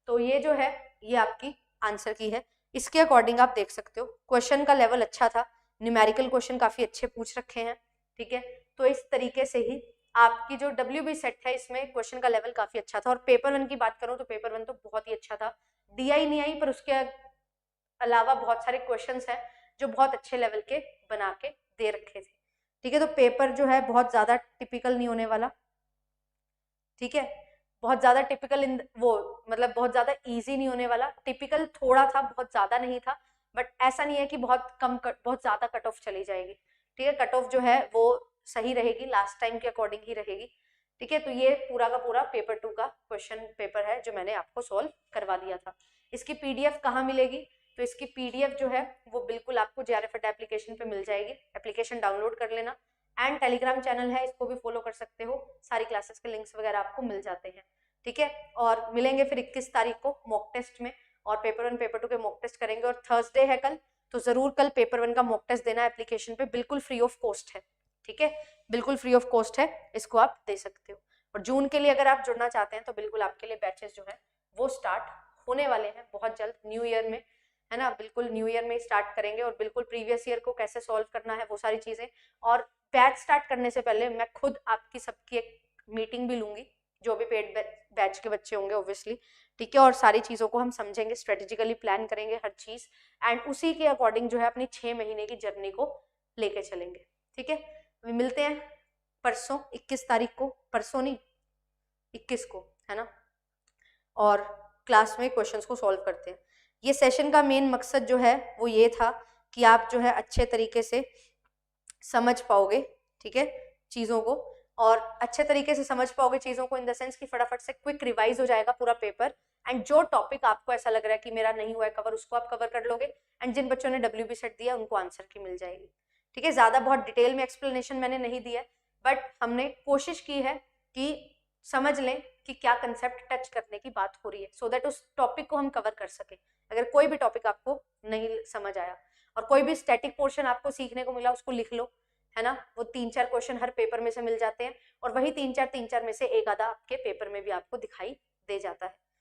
तो ये जो है ये आपकी आंसर की है, इसके अकॉर्डिंग आप देख सकते हो क्वेश्चन का लेवल अच्छा था, न्यूमेरिकल क्वेश्चन काफी अच्छे पूछ रखे हैं, ठीक है। तो इस तरीके से ही आपकी जो WB सेट है इसमें क्वेश्चन का लेवल काफी अच्छा था। और पेपर 1 की बात करूं तो पेपर 1 तो बहुत ही अच्छा था, DI नहीं आई पर उसके अलावा बहुत सारे क्वेश्चंस हैं जो बहुत अच्छे लेवल के बना के दे रखे थे, ठीक है। तो पेपर जो है बहुत ज्यादा टिपिकल नहीं होने वाला, ठीक है, बहुत ज्यादा टिपिकल मतलब बहुत ज्यादा इजी नहीं होने वाला। टिपिकल थोड़ा था, बहुत ज्यादा नहीं था, बट ऐसा नहीं है कि बहुत ज्यादा कट ऑफ चली जाएगी, ठीक है। कट ऑफ जो है वो सही रहेगी, लास्ट टाइम के अकॉर्डिंग ही रहेगी, ठीक है। तो ये पूरा का पूरा पेपर 2 का क्वेश्चन पेपर है जो मैंने आपको सॉल्व करवा दिया था। इसकी PDF कहाँ मिलेगी? तो इसकी PDF जो है वो बिल्कुल आपको JRF एप्लीकेशन पे मिल जाएगी, एप्लीकेशन डाउनलोड कर लेना। एंड टेलीग्राम चैनल है, इसको भी फॉलो कर सकते हो, सारी क्लासेस के लिंक्स वगैरह आपको मिल जाते हैं, ठीक है। और मिलेंगे फिर 21 तारीख को मॉक टेस्ट में, और पेपर 1 पेपर 2 के मॉक टेस्ट करेंगे। और थर्सडे है कल, तो जरूर कल पेपर 1 का मॉक टेस्ट देना एप्लीकेशन पे, बिल्कुल फ्री ऑफ कॉस्ट है, ठीक है, बिल्कुल फ्री ऑफ कॉस्ट है, इसको आप दे सकते हो। और जून के लिए अगर आप जुड़ना चाहते हैं तो बिल्कुल आपके लिए बैचेस जो है वो स्टार्ट होने वाले हैं बहुत जल्द, न्यू ईयर में, है ना, बिल्कुल न्यू ईयर में स्टार्ट करेंगे। और बिल्कुल प्रीवियस ईयर को कैसे सॉल्व करना है वो सारी चीजें, और बैच स्टार्ट करने से पहले मैं खुद आपकी सबकी एक मीटिंग भी लूंगी, जो भी पेड बैच के बच्चे होंगे ऑब्वियसली, ठीक है। और सारी चीजों को हम समझेंगे, स्ट्रेटेजिकली प्लान करेंगे हर चीज, एंड उसी के अकॉर्डिंग जो है अपनी 6 महीने की जर्नी को लेके चलेंगे, ठीक है। मिलते हैं परसों 21 तारीख को, परसों नहीं 21 को, है ना, और क्लास में क्वेश्चंस को सॉल्व करते हैं। ये सेशन का मेन मकसद जो है वो ये था कि आप जो है अच्छे तरीके से समझ पाओगे, ठीक है, चीज़ों को, और अच्छे तरीके से समझ पाओगे चीज़ों को इन द सेंस कि फटाफट से क्विक रिवाइज हो जाएगा पूरा पेपर, एंड जो टॉपिक आपको ऐसा लग रहा है कि मेरा नहीं हुआ है कवर, उसको आप कवर कर लोगे। एंड जिन बच्चों ने WB सेट दिया उनको आंसर की मिल जाएगी, ठीक है। ज़्यादा बहुत डिटेल में एक्सप्लेनेशन मैंने नहीं दिया, बट हमने कोशिश की है कि समझ लें कि क्या कंसेप्ट टच करने की बात हो रही है, सो दैट उस टॉपिक को हम कवर कर सके। अगर कोई भी टॉपिक आपको नहीं समझ आया और कोई भी स्टैटिक पोर्शन आपको सीखने को मिला, उसको लिख लो, है ना। वो 3-4 क्वेश्चन हर पेपर में से मिल जाते हैं, और वही 3-4 में से एक आधा आपके पेपर में भी आपको दिखाई दे जाता है,